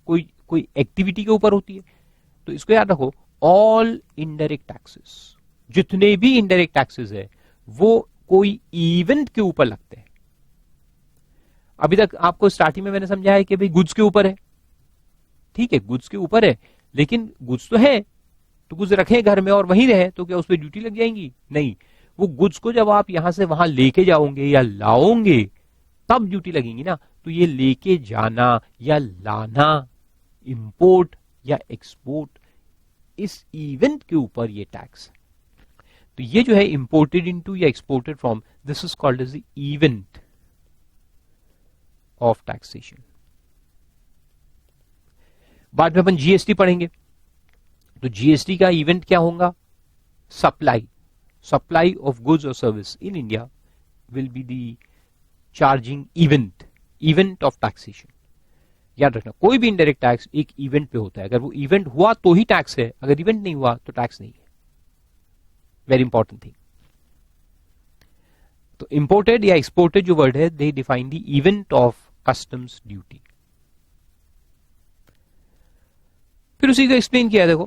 कोई एक्टिविटी के ऊपर होती है। तो इसको याद रखो, ऑल इनडायरेक्ट टैक्सेस, जितने भी इनडायरेक्ट टैक्सेस है वो कोई इवेंट के ऊपर लगते हैं। अभी तक आपको स्टार्टिंग में मैंने समझाया कि भाई गुड्स के ऊपर है, ठीक है, गुड्स के ऊपर है, लेकिन गुड्स तो है, तो गुड्स रखे घर में और वहीं रहे, तो क्या उस पर ड्यूटी लग जाएंगी? नहीं, वो गुड्स को जब आप यहां से वहां लेके जाओगे या लाओगे तब ड्यूटी लगेगी ना। तो ये लेके जाना या लाना, इंपोर्ट या एक्सपोर्ट, इस इवेंट के ऊपर ये टैक्स। तो ये जो है इंपोर्टेड इनटू या exported from, this is called as the event of taxation. बाद में अपन जीएसटी पढ़ेंगे, तो जीएसटी का इवेंट क्या होगा? सप्लाई ऑफ गुड्स और service in India will be the charging event of taxation. याद रखना, कोई भी इनडायरेक्ट टैक्स एक इवेंट पे होता है, अगर वो इवेंट हुआ तो ही टैक्स है, अगर इवेंट नहीं हुआ तो टैक्स नहीं है। Very important thing. तो इंपोर्टेड या एक्सपोर्टेड जो वर्ड है, they define the event of customs duty. फिर उसी को एक्सप्लेन किया, देखो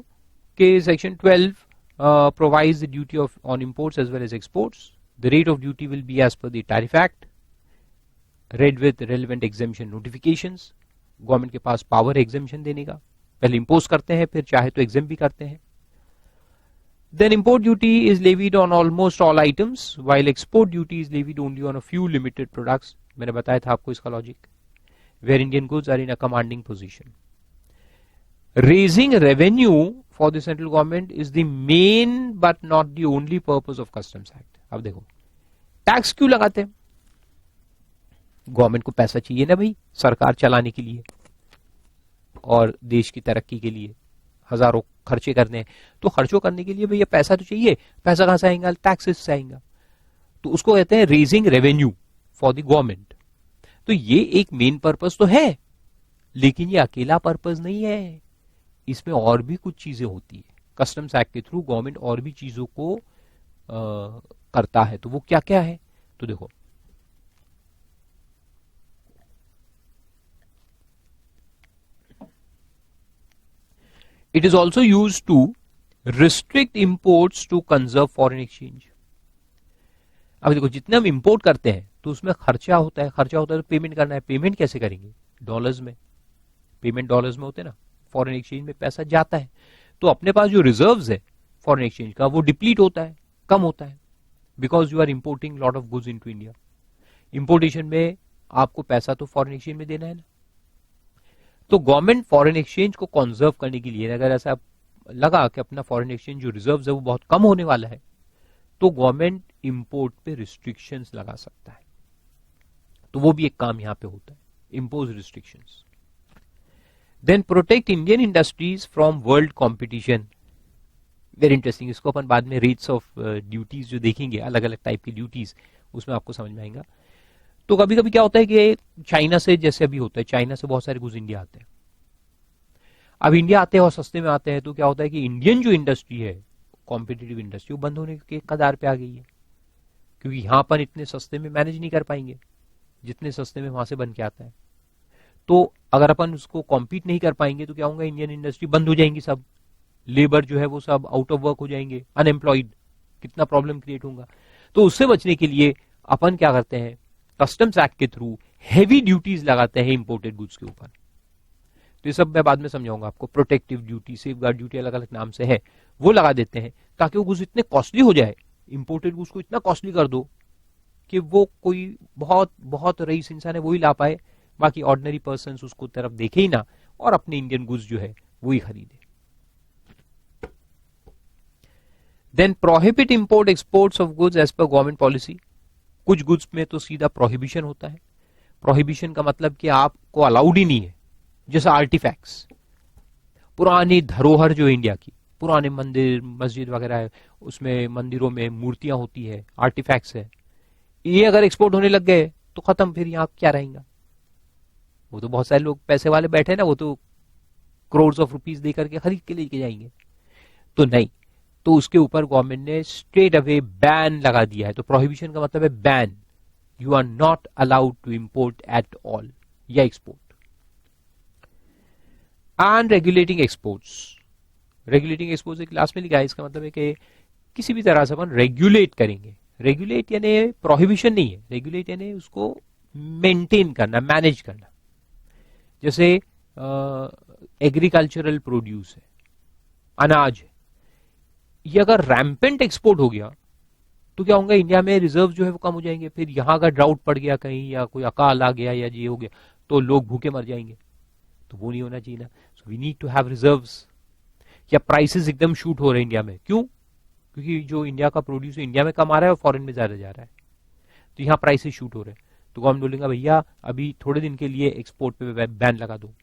कि section 12 provides the duty of on imports as well as exports. The rate of duty will be as per the tariff act, read with relevant exemption notifications. Government के पास power exemption देने का, पहले impose करते हैं, फिर चाहे तो एग्जेम भी करते हैं। Then import duty is levied on almost all items, while export duty is levied only on a few limited products. मैंने बताया था आपको इसका logic, where Indian goods are in a commanding position. Raising revenue for the central government is the main but not the only purpose of Customs Act. अब देखो, tax क्यों लगाते हैं? गवर्नमेंट को पैसा चाहिए ना भाई, सरकार चलाने के लिए और देश की तरक्की के लिए हजारों खर्चे करने हैं। तो खर्चों करने के लिए भैया पैसा तो चाहिए, पैसा कहां से आएगा? टैक्सेस से आएगा। तो उसको कहते हैं raising revenue for the government. तो ये एक मेन पर्पस तो है, लेकिन ये अकेला पर्पस नहीं है, इसमें और भी कुछ चीजें होती है। कस्टम्स एक्ट के थ्रू गवर्नमेंट और भी चीजों को करता है, तो वो क्या क्या है? तो देखो, it is also use to restrict imports to conserve foreign exchange. अब देखो जितने हम इंपोर्ट करते हैं तो उसमें खर्चा होता है, खर्चा होता है तो पेमेंट करना है, पेमेंट कैसे करेंगे? डॉलर्स में, पेमेंट डॉलर्स में होते हैं ना, फॉरेन एक्सचेंज में पैसा जाता है, तो अपने पास जो रिजर्व्स है फॉरेन एक्सचेंज का वो डिप्लीट होता है, कम होता है, because you are importing lot of goods into India. Importation में आपको पैसा तो फॉरेन एक्सचेंज में देना है ना, तो गवर्नमेंट फॉरेन एक्सचेंज को कंजर्व करने के लिए अगर ऐसा लगा कि अपना फॉरेन एक्सचेंज जो रिजर्व्स है वो बहुत कम होने वाला है, तो गवर्नमेंट इंपोर्ट पे रिस्ट्रिक्शंस लगा सकता है। तो वो भी एक काम यहां पे होता है, impose restrictions. Then protect Indian industries from world competition. Very interesting, इसको अपन बाद में रेट्स ऑफ ड्यूटीज जो देखेंगे, अलग अलग टाइप की ड्यूटीज, उसमें आपको समझ में आएगा। तो कभी कभी क्या होता है कि चाइना से, जैसे अभी होता है, चाइना से बहुत सारे गुड्स इंडिया आते हैं। अब इंडिया आते हैं और सस्ते में आते हैं, तो क्या होता है कि इंडियन जो इंडस्ट्री है, कॉम्पिटिटिव इंडस्ट्री, वो बंद होने के कगार पे आ गई है, क्योंकि यहां पर इतने सस्ते में मैनेज नहीं कर पाएंगे जितने सस्ते में वहां से बन के आता है। तो अगर अपन उसको कॉम्पीट नहीं कर पाएंगे तो क्या होगा, इंडियन इंडस्ट्री बंद हो जाएंगी, सब लेबर जो है वो सब आउट ऑफ वर्क हो जाएंगे, अनएम्प्लॉयड, कितना प्रॉब्लम क्रिएट होगा। तो उससे बचने के लिए अपन क्या करते हैं, कस्टम्स एक्ट के थ्रू हेवी ड्यूटीज लगाते हैं इंपोर्टेड गुड्स के ऊपर। तो ये सब मैं बाद में समझाऊंगा आपको, प्रोटेक्टिव ड्यूटी, सेफगार्ड ड्यूटी, अलग अलग नाम से है, वो लगा देते हैं ताकि वो गुड्स इतने कॉस्टली हो जाए, इंपोर्टेड गुड्स को इतना कॉस्टली कर दो कि वो कोई बहुत बहुत रईस इंसान है वही ला पाए, बाकी ऑर्डिनरी पर्सन उसको तरफ देखे ही ना और अपने इंडियन गुड्स जो है वही खरीदे। Then prohibit import exports of goods as per government policy. कुछ गुड्स में तो सीधा प्रोहिबिशन होता है। प्रोहिबिशन का मतलब कि आपको अलाउड ही नहीं है, जैसे आर्टिफैक्ट्स, पुरानी धरोहर जो इंडिया की, पुराने मंदिर मस्जिद वगैरह है, उसमें मंदिरों में मूर्तियां होती है, आर्टिफैक्ट्स है, ये अगर एक्सपोर्ट होने लग गए तो खत्म, फिर यहाँ क्या रहेगा। वो तो बहुत सारे लोग पैसे वाले बैठे ना, वो तो करोड़ ऑफ रुपीस दे करके खरीद के लेके जाएंगे, तो नहीं, तो उसके ऊपर गवर्नमेंट ने स्ट्रेट अवे बैन लगा दिया है। तो प्रोहिबिशन का मतलब है ban, you are not allowed to import at all या export. And regulating exports. Regulating exports एक क्लास में लिखा है, इसका मतलब है कि किसी भी तरह से अपन रेगुलेट करेंगे। रेगुलेट यानी प्रोहिबिशन नहीं है, रेगुलेट यानी उसको मेंटेन करना, मैनेज करना। जैसे एग्रीकल्चरल प्रोड्यूस है, अनाज है, ये अगर रैम्पेंट एक्सपोर्ट हो गया तो क्या होगा, इंडिया में रिजर्व जो है वो कम हो जाएंगे, फिर यहां अगर ड्राउट पड़ गया कहीं या कोई अकाल आ गया या ये हो गया तो लोग भूखे मर जाएंगे, तो वो नहीं होना चाहिए ना। So we need to have reserves. या प्राइसेस एकदम शूट हो रहे हैं इंडिया में, क्यों? क्योंकि जो इंडिया का प्रोड्यूस इंडिया में कम आ रहा है और फॉरेन में ज्यादा जा रहा है, तो यहाँ प्राइसेस शूट हो रहे हैं, तो गवर्नमेंट बोलेगा भैया अभी थोड़े दिन के लिए एक्सपोर्ट पे बैन लगा दो,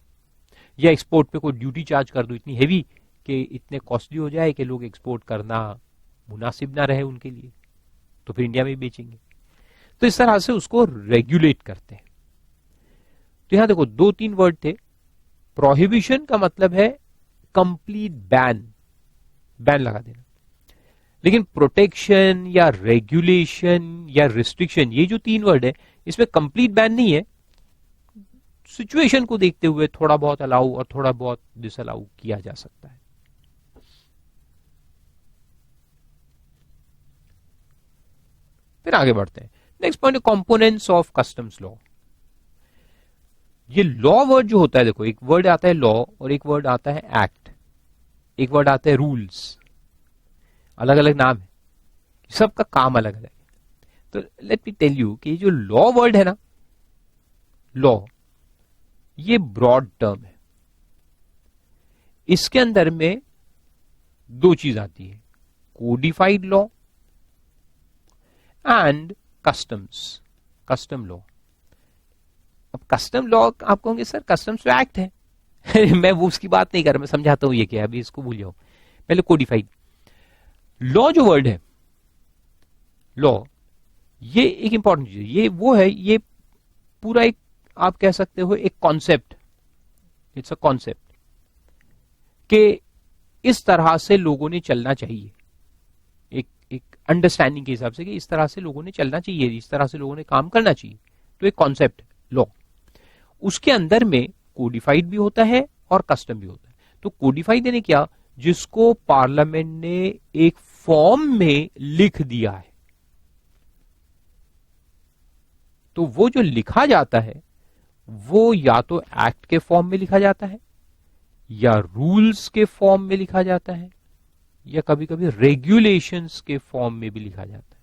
या एक्सपोर्ट पे कोई ड्यूटी चार्ज कर दो इतनी हेवी कि इतने कॉस्टली हो जाए कि लोग एक्सपोर्ट करना मुनासिब ना रहे उनके लिए, तो फिर इंडिया में ही बेचेंगे। तो इस तरह से उसको रेगुलेट करते हैं। तो यहां देखो 2-3 वर्ड थे। प्रोहिबिशन का मतलब है कंप्लीट बैन, बैन लगा देना। लेकिन प्रोटेक्शन या रेगुलेशन या रिस्ट्रिक्शन, ये जो 3 वर्ड है, इसमें कंप्लीट बैन नहीं है, सिचुएशन को देखते हुए थोड़ा बहुत अलाउ और थोड़ा बहुत डिसअलाउ किया जा सकता है। फिर आगे बढ़ते हैं। नेक्स्ट पॉइंट है कंपोनेंट्स ऑफ कस्टम्स लॉ। ये लॉ वर्ड जो होता है, देखो एक वर्ड आता है लॉ और एक वर्ड आता है एक्ट, एक वर्ड आता है रूल्स, अलग अलग नाम है, सबका काम अलग अलग है। तो लेट मी टेल यू कि जो लॉ वर्ड है ना, लॉ, ये ब्रॉड टर्म है। इसके अंदर में 2 चीज आती है, codified law and customs, custom law. अब कस्टम लॉ आप कहोगे सर कस्टम्स तो एक्ट है मैं वो उसकी बात नहीं कर रहा, मैं समझाता हूं ये क्या है, अभी इसको भूल जाओ। पहले कोडिफाइड लॉ जो वर्ड है, लॉ, ये एक इंपॉर्टेंट चीज है। ये वो है, ये पूरा एक आप कह सकते हो एक कॉन्सेप्ट, इट्स अ कॉन्सेप्ट कि इस तरह से लोगों ने चलना चाहिए, एक अंडरस्टैंडिंग के हिसाब से कि इस तरह से लोगों ने चलना चाहिए, इस तरह से लोगों ने काम करना चाहिए। तो एक कॉन्सेप्ट लॉ, उसके अंदर में कोडिफाइड भी होता है और कस्टम भी होता है। तो कोडिफाइड यानी क्या, जिसको पार्लियामेंट ने एक फॉर्म में लिख दिया है। तो वो जो लिखा जाता है वो या तो एक्ट के फॉर्म में लिखा जाता है, या रूल्स के फॉर्म में लिखा जाता है, या कभी कभी रेगुलेशंस के फॉर्म में भी लिखा जाता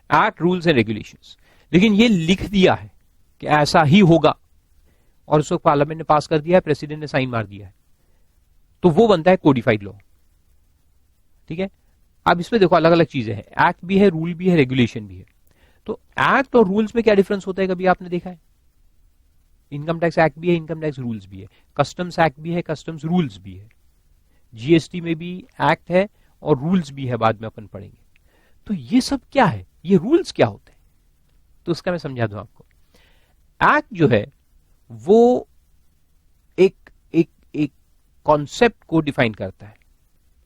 है। Act, rules and regulations. लेकिन ये लिख दिया है कि ऐसा ही होगा, और उसको पार्लियामेंट ने पास कर दिया है, प्रेसिडेंट ने साइन मार दिया है, तो वो बनता है कोडिफाइड लॉ। ठीक है। अब इसमें देखो अलग अलग चीजें हैं, एक्ट भी है, रूल भी है, रेगुलेशन भी है। तो एक्ट और रूल्स में क्या डिफरेंस होता है, कभी आपने देखा है? इनकम टैक्स एक्ट भी है, इनकम टैक्स रूल्स भी है, कस्टम्स एक्ट भी है, कस्टम्स रूल्स भी है, जीएसटी में भी एक्ट है और रूल्स भी है, बाद में अपन पढ़ेंगे। तो ये सब क्या है, ये रूल्स क्या होते हैं, तो उसका मैं समझा दूं आपको। एक्ट जो है वो एक एक एक कॉन्सेप्ट को डिफाइन करता है।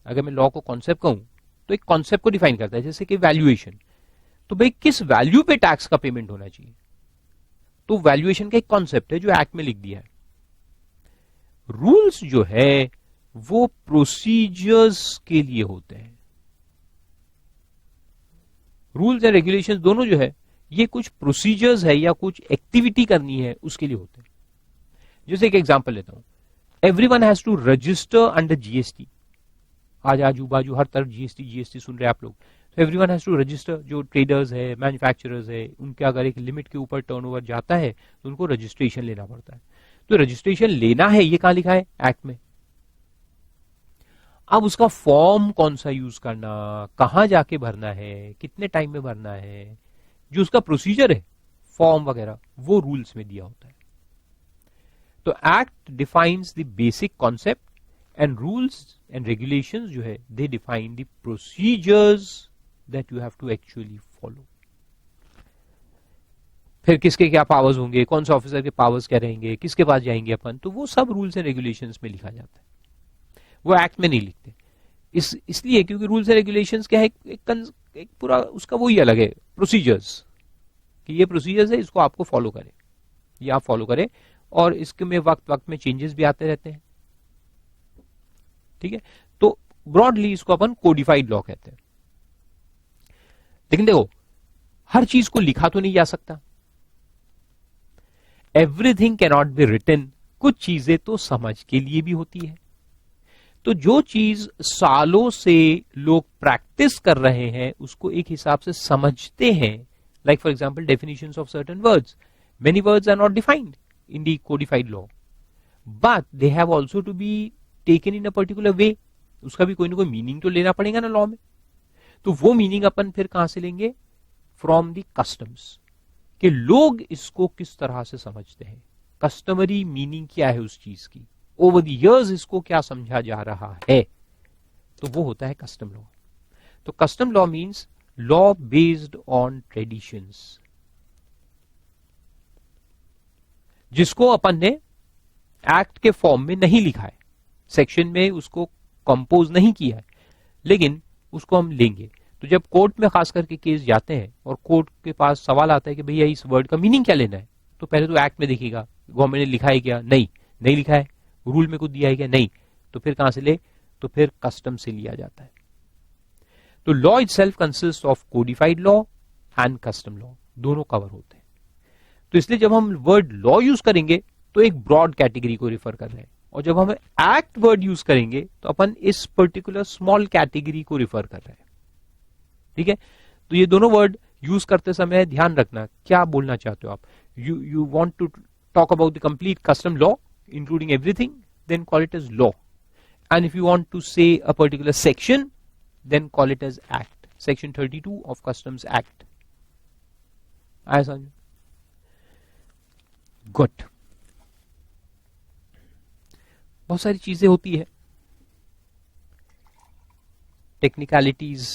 अगर मैं लॉ को कॉन्सेप्ट कहूं तो एक कॉन्सेप्ट को डिफाइन करता है, जैसे कि वैल्यूएशन। तो भाई किस वैल्यू पे टैक्स का पेमेंट होना चाहिए, तो वैल्यूएशन का एक कॉन्सेप्ट है जो एक्ट में लिख दिया है। रूल्स जो है वो प्रोसीजर्स के लिए होते हैं। रूल्स एंड रेगुलेशंस दोनों जो है ये कुछ प्रोसीजर्स है या कुछ एक्टिविटी करनी है उसके लिए होते हैं। जैसे एक एग्जांपल लेता हूं, everyone has to register under GST. आज आजू बाजू हर तरफ जीएसटी जीएसटी सुन रहे हैं आप लोग। तो एवरीवन हैज टू रजिस्टर, जो ट्रेडर्स है, मैन्युफैक्चरर्स है, उनके अगर एक लिमिट के ऊपर टर्नओवर जाता है तो उनको रजिस्ट्रेशन लेना पड़ता है। तो रजिस्ट्रेशन लेना है, ये कहां लिखा है, एक्ट में। अब उसका फॉर्म कौन सा यूज करना, कहां जाके भरना है, कितने टाइम में भरना है, जो उसका प्रोसीजर है, फॉर्म वगैरह, वो रूल्स में दिया होता है। तो act defines the basic concept and rules and regulations जो है they define the procedures that you have to actually follow. फिर किसके क्या पावर्स होंगे, कौन सा ऑफिसर के पावर्स क्या रहेंगे, किसके पास जाएंगे अपन, तो वो सब रूल्स एंड रेगुलेशंस में लिखा जाता है, वो एक्ट में नहीं लिखते। इसलिए क्योंकि रूल्स एंड रेगुलेशंस क्या है, एक पूरा उसका वही अलग है, प्रोसीजर्स, कि ये प्रोसीजर्स है, इसको आपको फॉलो करें, ये आप फॉलो करें, और इसके में वक्त वक्त में चेंजेस भी आते रहते हैं। ठीक है। तो ब्रॉडली इसको अपन कोडिफाइड लॉ कहते हैं। लेकिन देखो हर चीज को लिखा तो नहीं जा सकता, everything can not be written. कुछ चीजें तो समझ के लिए भी होती है। तो जो चीज सालों से लोग प्रैक्टिस कर रहे हैं उसको एक हिसाब से समझते हैं। Like for example definitions of certain words, many words are not defined in the codified law, but they have also to be taken in a particular way. उसका भी कोई ना कोई मीनिंग तो लेना पड़ेगा ना लॉ में। तो वो मीनिंग अपन फिर कहां से लेंगे, फ्रॉम द कस्टम्स, कि लोग इसको किस तरह से समझते हैं, कस्टमरी मीनिंग क्या है उस चीज की, ओवर द इयर्स इसको क्या समझा जा रहा है, तो वो होता है कस्टम लॉ। तो custom law means law based on traditions, जिसको अपन ने एक्ट के फॉर्म में नहीं लिखा है, सेक्शन में उसको कंपोज नहीं किया है, लेकिन उसको हम लेंगे। तो जब कोर्ट में खास करके केस जाते हैं और कोर्ट के पास सवाल आता है कि भैया इस वर्ड का मीनिंग क्या लेना है, तो पहले तो एक्ट में देखिएगा गवर्नमेंट ने लिखा है क्या, नहीं नहीं लिखा है, रूल में कुछ दिया है क्या, नहीं, तो फिर कहां से ले, तो फिर कस्टम से लिया जाता है। तो law itself consist of codified law and custom law, दोनों कवर होते हैं। तो इसलिए जब हम वर्ड लॉ यूज करेंगे तो एक ब्रॉड कैटेगरी को रिफर कर रहे हैं, और जब हम एक्ट वर्ड यूज करेंगे तो अपन इस पर्टिकुलर स्मॉल कैटेगरी को रिफर कर रहे हैं। ठीक है। तो ये दोनों वर्ड यूज करते समय ध्यान रखना क्या बोलना चाहते हो आप। You want to talk about the complete custom law including everything, then call it as law, and if you want to say a particular section then call it as act, section 32 of customs act. आया समझ? Good. बहुत सारी चीजें होती है, technicalities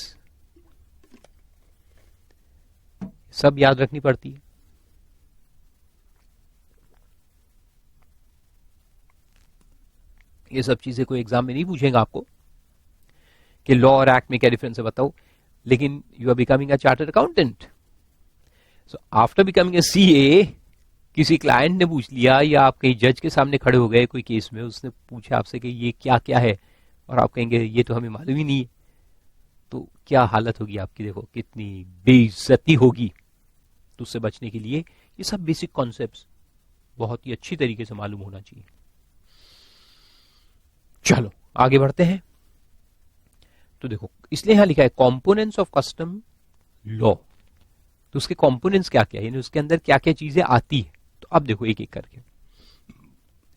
सब याद रखनी पड़ती है। ये सब चीजें कोई एग्जाम में नहीं पूछेगा आपको कि लॉ और एक्ट में क्या डिफरेंस है बताओ, लेकिन you are becoming a chartered accountant, so after becoming a CA किसी क्लाइंट ने पूछ लिया या आप कहीं जज के सामने खड़े हो गए कोई केस में, उसने पूछा आपसे कि ये क्या क्या है, और आप कहेंगे ये तो हमें मालूम ही नहीं है, तो क्या हालत होगी आपकी, देखो कितनी बेइज्जती होगी। तो उससे बचने के लिए ये सब बेसिक कॉन्सेप्ट्स बहुत ही अच्छी तरीके से मालूम होना चाहिए। चलो आगे बढ़ते हैं। तो देखो इसलिए यहां लिखा है कंपोनेंट्स ऑफ कस्टम लॉ। तो उसके कंपोनेंट्स क्या क्या है, यानी उसके अंदर क्या क्या चीजें आती है। तो अब देखो एक एक करके।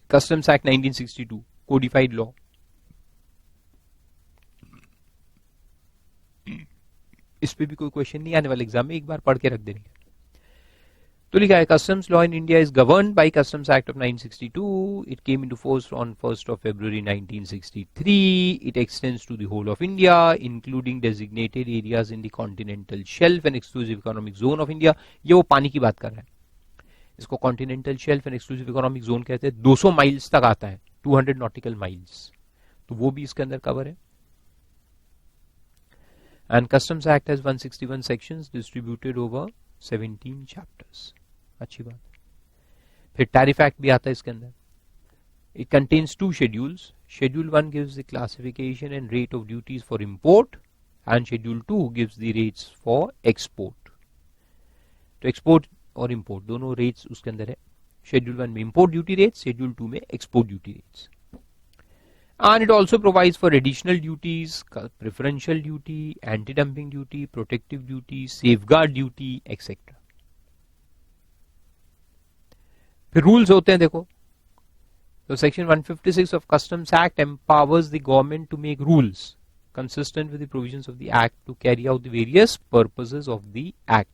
कस्टम्स एक्ट 1962 कोडिफाइड लॉ, इस पे भी कोई क्वेश्चन नहीं आने वाले एग्जाम में, एक बार पढ़ के रख देंगे। तो लिखा है customs law in India is governed by customs act of 1962. It came into force on 1st of February 1963. It extends to the whole of India including designated areas in the continental shelf and exclusive economic zone of India. ये वो पानी की बात कर रहा है, इसको continental shelf and exclusive economic zone कहते हैं। 200 माइल्स तक आता है, 200 नॉटिकल माइल्स, तो वो भी इसके अंदर कवर है। And Customs Act has 161 sections distributed over 17 chapters. अच्छी बात। फिर टैरिफ एक्ट भी आता है इसके अंदर। It contains 2 schedules. Schedule 1 gives the classification and rate of duties for import, and Schedule 2 gives the rates for export. तो export और import दोनों rates उसके अंदर है। Schedule 1 में import duty rates, Schedule 2 में export duty rates. And it also provides for additional duties, preferential duty, anti-dumping duty, protective duty, safeguard duty, etc. फिर rules होते हैं देखो। तो section 156 of Customs Act empowers the government to make rules consistent with the provisions of the act to carry out the various purposes of the act.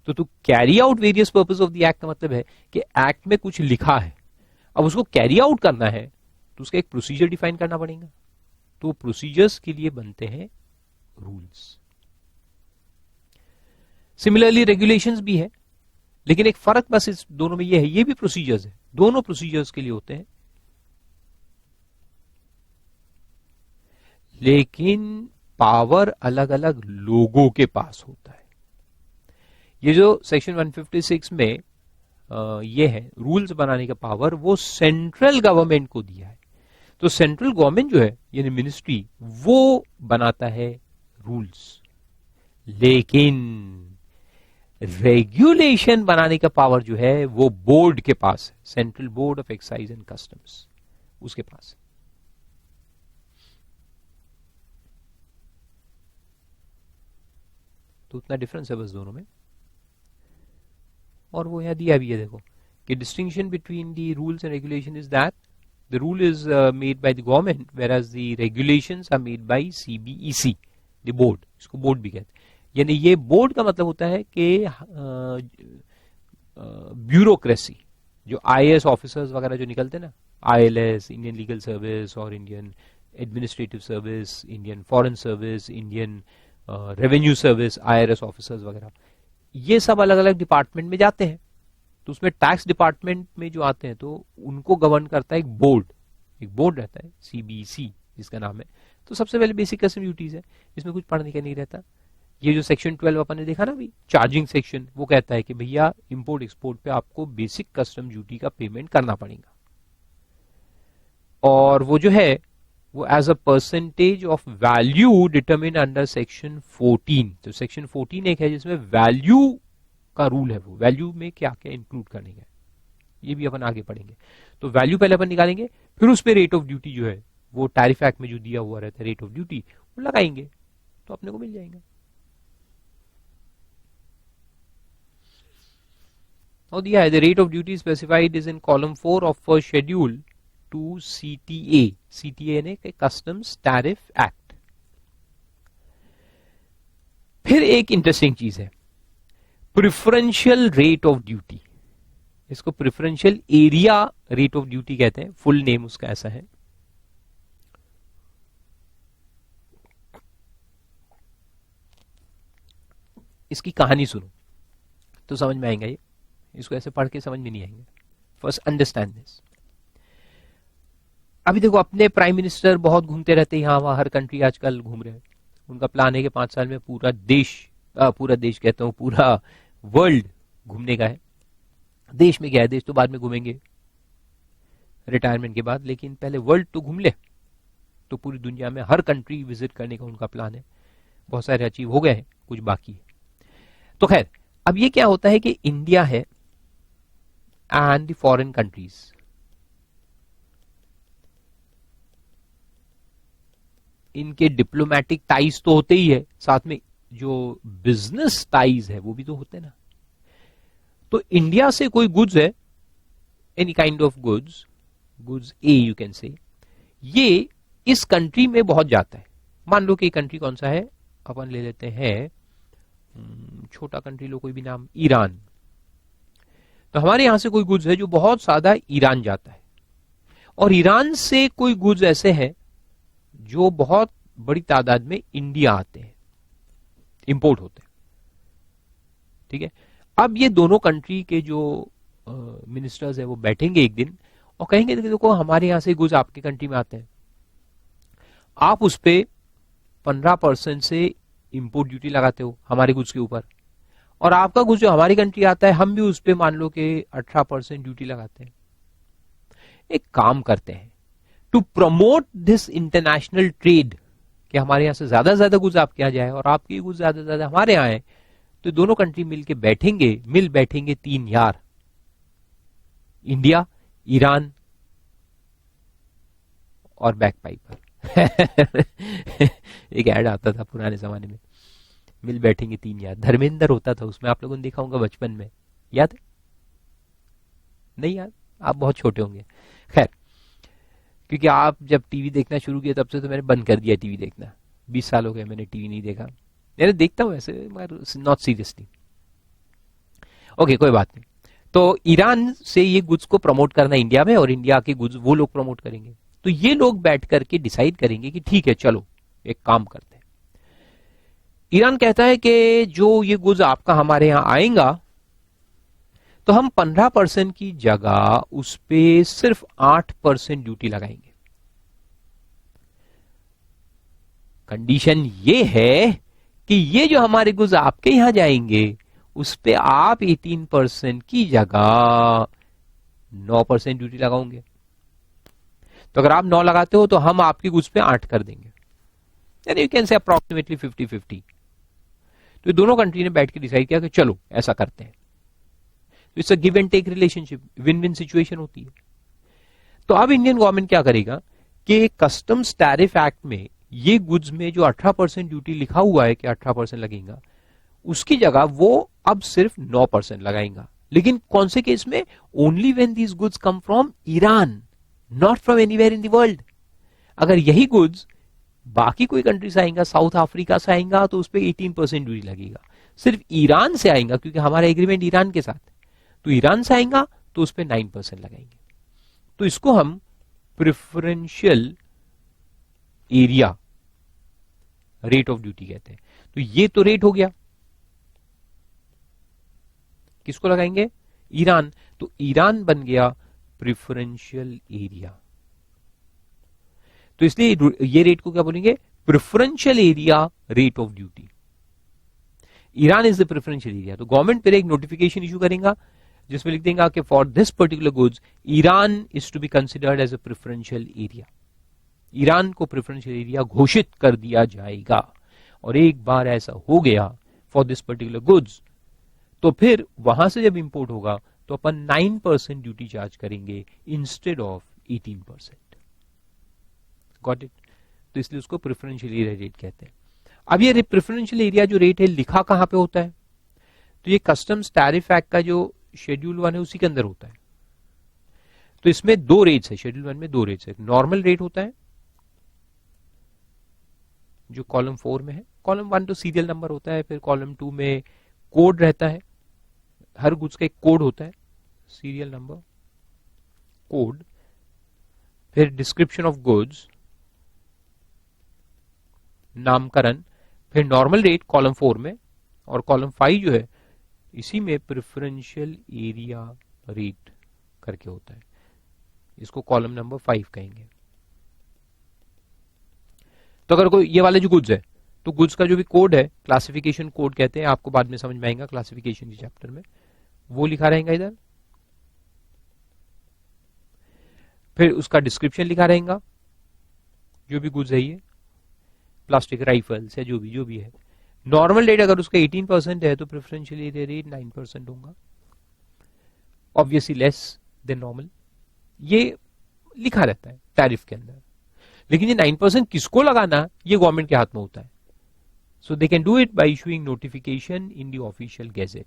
तो carry out various purposes of the act का मतलब है कि act में कुछ लिखा है, अब उसको carry out करना है तो उसका एक प्रोसीजर डिफाइन करना पड़ेगा। तो प्रोसीजर्स के लिए बनते हैं रूल्स। सिमिलरली रेगुलेशंस भी है, लेकिन एक फर्क बस इस दोनों में ये है, ये भी प्रोसीजर्स है, दोनों प्रोसीजर्स के लिए होते हैं, लेकिन पावर अलग अलग लोगों के पास होता है। ये जो सेक्शन 156 में ये है रूल्स बनाने का पावर, वो सेंट्रल गवर्नमेंट को दिया है। तो सेंट्रल गवर्नमेंट जो है यानी मिनिस्ट्री, वो बनाता है रूल्स, लेकिन रेगुलेशन बनाने का पावर जो है वो बोर्ड के पास है, central board of excise and customs, उसके पास है। तो उतना डिफरेंस है बस दोनों में। और वो यहां दिया भी है देखो कि distinction between the rules and regulation is that the rule is made by the government whereas the regulations are made by CBEC, the board, इसको बोर्ड भी कहते हैं। यानी ये बोर्ड का मतलब होता है कि ब्यूरोक्रेसी, जो IAS ऑफिसर्स वगैरह जो निकलते हैं ना, ILS इंडियन लीगल सर्विस और Indian administrative service, Indian foreign service, Indian revenue service, IRS officers वगैरह, ये सब अलग अलग डिपार्टमेंट में जाते हैं। तो उसमें टैक्स डिपार्टमेंट में जो आते हैं तो उनको गवर्न करता है एक बोर्ड रहता है CBEC जिसका नाम है। तो सबसे पहले बेसिक कस्टम ड्यूटीज है, इसमें कुछ पढ़ने का नहीं रहता। ये जो सेक्शन 12 अपन ने देखा ना अभी, चार्जिंग सेक्शन, वो कहता है कि भैया इंपोर्ट एक्सपोर्ट पे आपको बेसिक कस्टम ड्यूटी का पेमेंट करना पड़ेगा, और वो जो है वो as a percentage of value determine under section 14। तो सेक्शन 14 एक है जिसमें वैल्यू का रूल है, वो वैल्यू में क्या क्या इंक्लूड करने का, ये भी अपन आगे पढ़ेंगे। तो वैल्यू पहले अपन निकालेंगे, फिर उस पे रेट ऑफ ड्यूटी जो है वो टैरिफ एक्ट में जो दिया हुआ रहता है रेट ऑफ ड्यूटी, वो लगाएंगे तो अपने को मिल जाएगा। और दिया है the rate of duty specified is in column 4 of first schedule to CTA, CTA ने कस्टम्स टैरिफ एक्ट। फिर एक इंटरेस्टिंग चीज है प्रिफरेंशियल रेट ऑफ ड्यूटी, इसको preferential area rate of duty कहते हैं, फुल नेम उसका ऐसा है। इसकी कहानी सुनो तो समझ में आएगा, ये इसको ऐसे पढ़ के समझ में नहीं आएंगे। First understand this. अभी देखो अपने प्राइम मिनिस्टर बहुत घूमते रहते हैं यहां वहां, हर कंट्री आजकल घूम रहे हैं। उनका प्लान है कि 5 साल में पूरा देश कहता हूं पूरा वर्ल्ड घूमने का है। देश में गया है, देश तो बाद में घूमेंगे रिटायरमेंट के बाद, लेकिन पहले वर्ल्ड तो घूम ले। तो पूरी दुनिया में हर कंट्री विजिट करने का उनका प्लान है। बहुत सारे अचीव हो गए हैं, कुछ बाकी है। तो खैर, अब ये क्या होता है कि इंडिया है एंड द फॉरेन कंट्रीज, इनके डिप्लोमेटिक टाइज तो होते ही है, साथ में जो बिजनेस टाइज है वो भी तो होते हैं ना। तो इंडिया से कोई गुड्स है, any kind of goods, goods A you can say, ये इस कंट्री में बहुत जाता है। मान लो कि कंट्री कौन सा है, अपन ले लेते हैं छोटा कंट्री लो कोई भी नाम, ईरान। तो हमारे यहां से कोई गुड्स है जो बहुत ज्यादा ईरान जाता है, और ईरान से कोई गुड्स ऐसे हैं जो बहुत बड़ी तादाद में इंडिया आते हैं, इंपोर्ट होते हैं। ठीक है, अब ये दोनों कंट्री के जो मिनिस्टर्स है वो बैठेंगे एक दिन और कहेंगे कि देखो हमारे यहां से गुड्स आपके कंट्री में आते हैं, आप उस पे 15% से इंपोर्ट ड्यूटी लगाते हो हमारे गुड्स के ऊपर, और आपका गुड्स जो हमारी कंट्री आता है हम भी उस पे मान लो कि 18% ड्यूटी लगाते हैं। एक काम करते हैं, to promote this international trade, कि हमारे यहां से ज्यादा गुड्स आपके यहाँ जाए और आपकी गुड्स ज्यादा हमारे यहाँ आए, तो दोनों कंट्री मिलके बैठेंगे 3 यार, इंडिया, ईरान और बैक पाइपर। एक ऐड आता था पुराने जमाने में, मिल बैठेंगे 3 यार, धर्मेंद्र होता था उसमें, आप लोगों ने देखा होगा बचपन में, याद है? नहीं याद, आप बहुत छोटे होंगे। खैर, क्योंकि आप जब टीवी देखना शुरू किया तब से तो मैंने बंद कर दिया टीवी देखना, 20 साल हो गए मैंने टीवी नहीं देखा। मैंने देखता हूं ऐसे, मगर नॉट सीरियसली। ओके, कोई बात नहीं। तो ईरान से ये गुड्स को प्रमोट करना इंडिया में, और इंडिया के गुड्स वो लोग प्रमोट करेंगे। तो ये लोग बैठ करके डिसाइड करेंगे कि ठीक है चलो एक काम करते हैं। ईरान कहता है कि जो ये गुड्स आपका हमारे यहां आएगा तो हम 15% की जगह उस पे सिर्फ 8% ड्यूटी लगाएंगे। कंडीशन ये है कि ये जो हमारे गुड्स आपके यहां जाएंगे उस पे आप 18% की जगह 9% ड्यूटी लगाओगे। तो अगर आप 9 लगाते हो तो हम आपकी गुड्स पे 8 कर देंगे, यानी यू कैन से अप्रोक्सीमेटली 50-50। तो दोनों कंट्री ने बैठ के डिसाइड किया कि चलो ऐसा करते हैं। तो it's a give and take relationship, win win situation होती है। तो अब इंडियन गवर्नमेंट क्या करेगा कि कस्टम्स टैरिफ एक्ट में ये गुड्स में जो 18% ड्यूटी लिखा हुआ है कि 18% लगेगा, उसकी जगह वो अब सिर्फ 9% लगाएगा। लेकिन कौन से केस में? Only when these goods come from Iran, not from anywhere in the world. अगर यही गुड्स बाकी कोई कंट्री से आएगा, साउथ अफ्रीका से आएगा, तो उस पर 18% ड्यूटी लगेगा। सिर्फ ईरान से आएगा, क्योंकि हमारा एग्रीमेंट ईरान के साथ, तो ईरान से आएगा तो उस पर 9% लगाएंगे। तो इसको हम preferential area rate of duty कहते हैं। तो ये तो रेट हो गया, किसको लगाएंगे? ईरान। तो ईरान बन गया प्रेफरेंशियल एरिया। तो इसलिए ये रेट को क्या बोलेंगे? Preferential area rate of duty. Iran is the preferential area. तो गवर्नमेंट फिर एक नोटिफिकेशन इशू करेगा जिसमें लिख देगा कि for this particular goods Iran is to be considered as a preferential area. Iran को प्रेफरेंशियल एरिया घोषित कर दिया जाएगा। और एक बार ऐसा हो गया फॉर दिस पर्टिकुलर गुड्स, तो फिर वहां से जब इंपोर्ट होगा तो अपन 9% ड्यूटी चार्ज करेंगे इंस्टेड ऑफ 18%। Got it? तो इसलिए उसको प्रेफरेंशियल एरिया रेट कहते हैं। अब ये प्रेफरेंशियल एरिया जो रेट है लिखा कहां पे होता है? तो ये कस्टम्स टैरिफ एक्ट का जो शेड्यूल 1 है उसी के अंदर होता है। तो इसमें 2 रेट्स है, शेड्यूल 1 में 2 रेट्स है। नॉर्मल रेट होता है जो कॉलम 4 में है, कॉलम 1 तो सीरियल नंबर होता है, फिर कॉलम 2 में कोड रहता है। हर गुड्स का एक कोड होता है, सीरियल नंबर, कोड, फिर डिस्क्रिप्शन ऑफ गुड्स, नामकरण, फिर नॉर्मल रेट कॉलम 4 में, और कॉलम 5 जो है इसी में प्रेफरेंशियल एरिया रेट करके होता है। इसको कॉलम नंबर 5 कहेंगे। तो अगर कोई ये वाले जो गुड्स है, तो गुड्स का जो भी कोड है, क्लासिफिकेशन कोड कहते हैं, आपको बाद में समझ में आएगा क्लासिफिकेशन के चैप्टर में, वो लिखा रहेगा इधर। फिर उसका डिस्क्रिप्शन लिखा रहेगा, जो भी गुड्स है ये, प्लास्टिक राइफल्स या जो भी है। नॉर्मल रेट अगर उसका 18% है तो प्रेफरेंशियल एरिया रेट 9% होगा, ऑब्वियसली लेस देन नॉर्मल, ये लिखा रहता है टैरिफ के अंदर। लेकिन ये 9% किसको लगाना, ये गवर्नमेंट के हाथ में होता है। So they can do it by issuing notification in the official gazette.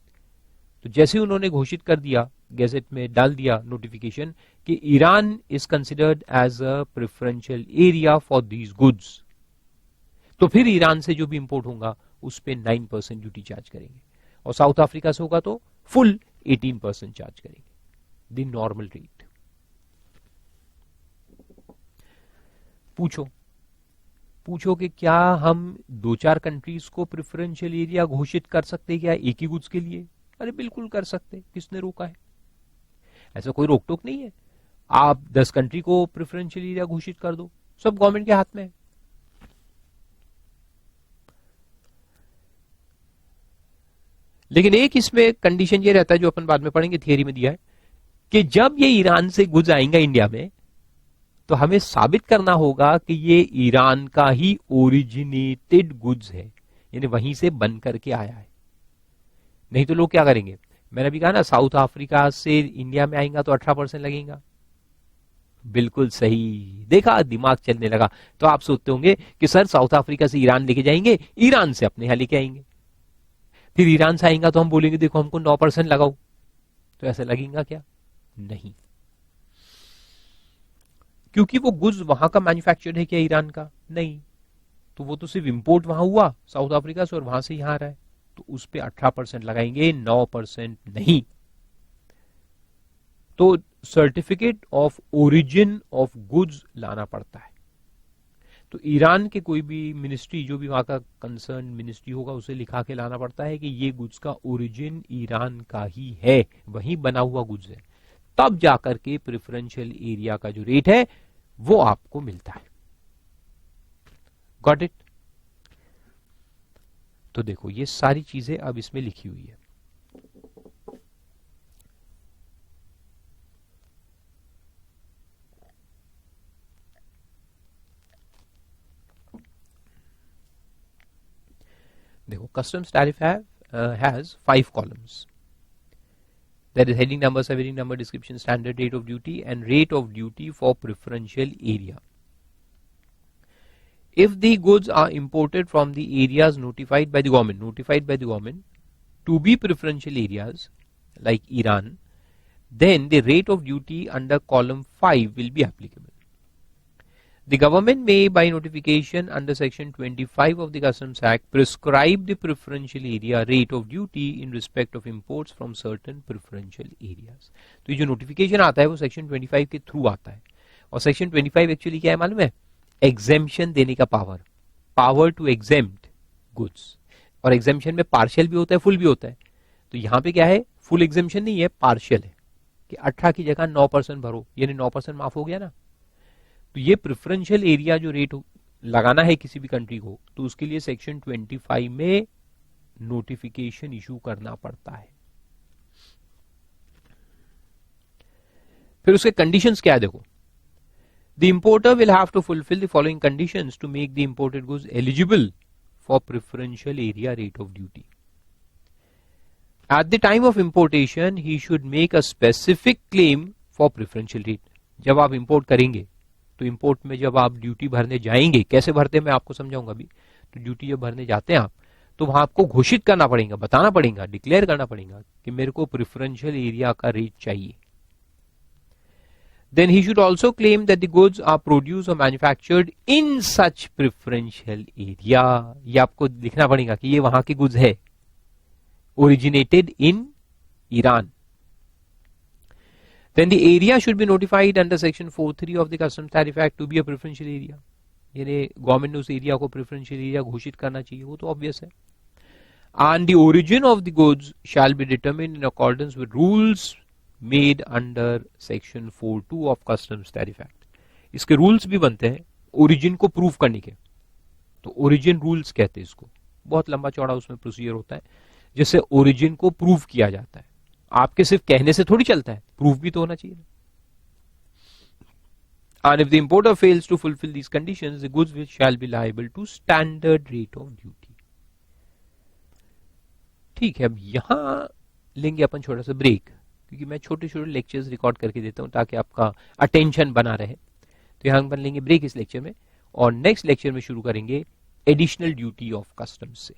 तो जैसे उन्होंने घोषित कर दिया, गैजेट में डाल दिया नोटिफिकेशन कि Iran is considered as a preferential area for these goods, तो फिर ईरान से जो भी इंपोर्ट होगा उस पे 9% ड्यूटी चार्ज करेंगे, और साउथ अफ्रीका से होगा तो फुल 18% चार्ज करेंगे, द नॉर्मल रेट। पूछो कि क्या हम 2-4 कंट्रीज को प्रेफरेंशियल एरिया घोषित कर सकते हैं क्या एक ही गुड्स के लिए? अरे बिल्कुल कर सकते, किसने रोका है? ऐसा कोई रोक टोक नहीं है। आप 10 कंट्री को प्रेफरेंशियल एरिया घोषित कर दो, सब गवर्नमेंट के हाथ में है। लेकिन एक इसमें कंडीशन ये रहता है, जो अपन बाद में पढ़ेंगे, थियरी में दिया है, कि जब ये ईरान से गुड्स आएंगे इंडिया में, तो हमें साबित करना होगा कि ये ईरान का ही ओरिजिनेटेड गुड्स है, यानी वहीं से बन करके आया है। नहीं तो लोग क्या करेंगे, मैंने अभी कहा ना, साउथ अफ्रीका से इंडिया में आएगा तो 18% लगेगा। बिल्कुल सही, देखा, दिमाग चलने लगा। तो आप सोचते होंगे कि सर साउथ अफ्रीका से ईरान लेके जाएंगे, ईरान से अपने यहां लेके आएंगे, फिर ईरान से आएगा तो हम बोलेंगे देखो हमको 9% लगाओ, तो ऐसा लगेगा क्या? नहीं, क्योंकि वो गुड्स वहां का मैन्युफैक्चर्ड है क्या ईरान का? नहीं, तो वो तो सिर्फ इंपोर्ट वहां हुआ साउथ अफ्रीका से और वहां से यहां आ रहा है, तो उस पे 18% लगाएंगे, 9% नहीं। तो certificate of origin of goods लाना पड़ता है। तो ईरान के कोई भी मिनिस्ट्री, जो भी वहां का कंसर्न मिनिस्ट्री होगा, उसे लिखा के लाना पड़ता है कि ये गुड्स का ओरिजिन ईरान का ही है, वहीं बना हुआ गुड्स है, तब जाकर के प्रेफरेंशियल एरिया का जो रेट है वो आपको मिलता है। Got it? तो देखो ये सारी चीजें अब इसमें लिखी हुई है। देखो, customs tariff has 5 columns. That is heading number, subheading number, description, standard rate of duty, and rate of duty for preferential area. If the goods are imported from the areas notified by the government to be preferential areas like Iran, then the rate of duty under column 5 will be applicable. The government may, by notification under section 25 of the Customs Act, prescribe the preferential area rate of duty in respect of imports from certain preferential areas. तो ये जो notification आता है वो section 25 के through आता है, और सेक्शन 25 एक्चुअली क्या है मालूम है? एग्जेम्पशन देने का पावर टू एग्जेम्प्ट गुड्स, और एग्जेम्पशन में पार्शियल भी होता है, फुल भी होता है। तो यहाँ पे क्या है, फुल एग्जेम्पशन नहीं है, पार्शियल है, कि 18 की जगह 9% भरो, यानी 9% माफ हो गया ना। तो ये प्रेफरेंशियल एरिया जो रेट लगाना है किसी भी कंट्री को, तो उसके लिए सेक्शन 25 में नोटिफिकेशन इशू करना पड़ता है। फिर उसके कंडीशंस क्या है, देखो, the importer will have to fulfil the following conditions to make the imported goods eligible for preferential area rate of duty. At the time of importation he should make a specific claim for preferential rate. जब आप import करेंगे तो import में जब आप duty भरने जाएंगे, कैसे भरते हैं मैं आपको समझाऊंगा अभी। तो ड्यूटी जब भरने जाते हैं आप, तो वहां आपको घोषित करना पड़ेगा, बताना पड़ेगा, डिक्लेयर करना पड़ेगा कि मेरे को प्रेफरेंशियल एरिया का रेट चाहिए। Then he should also claim that the goods are produce और manufactured in such preferential area. ये आपको लिखना पड़ेगा कि ये वहां के गुड्स है, originated in Iran. Then the area should be notified under section 4(3) of the Customs Tariff Act to be a preferential area. यानी गवर्नमेंट ने उस एरिया को प्रेफरेंशियल एरिया घोषित करना चाहिए, वो तो ऑब्वियस है। And the origin of the goods shall be determined in accordance with rules made under section 4(2) of Customs Tariff Act. इसके रूल्स भी बनते हैं ओरिजिन को प्रूव करने के, तो ओरिजिन रूल्स कहते हैं इसको। बहुत लंबा चौड़ा उसमें प्रोसीजर होता है जिससे ओरिजिन को प्रूव किया जाता है। आपके सिर्फ कहने से थोड़ी चलता है, प्रूफ भी तो होना चाहिए। And if the importer fails to fulfill these conditions, the goods which shall be liable to standard rate of duty. ठीक है, अब यहां लेंगे अपन छोटा सा ब्रेक, क्योंकि मैं छोटे छोटे लेक्चर्स रिकॉर्ड करके देता हूं ताकि आपका अटेंशन बना रहे। तो यहां अपन लेंगे ब्रेक इस लेक्चर में, और नेक्स्ट लेक्चर में शुरू करेंगे एडिशनल ड्यूटी ऑफ कस्टम्स से।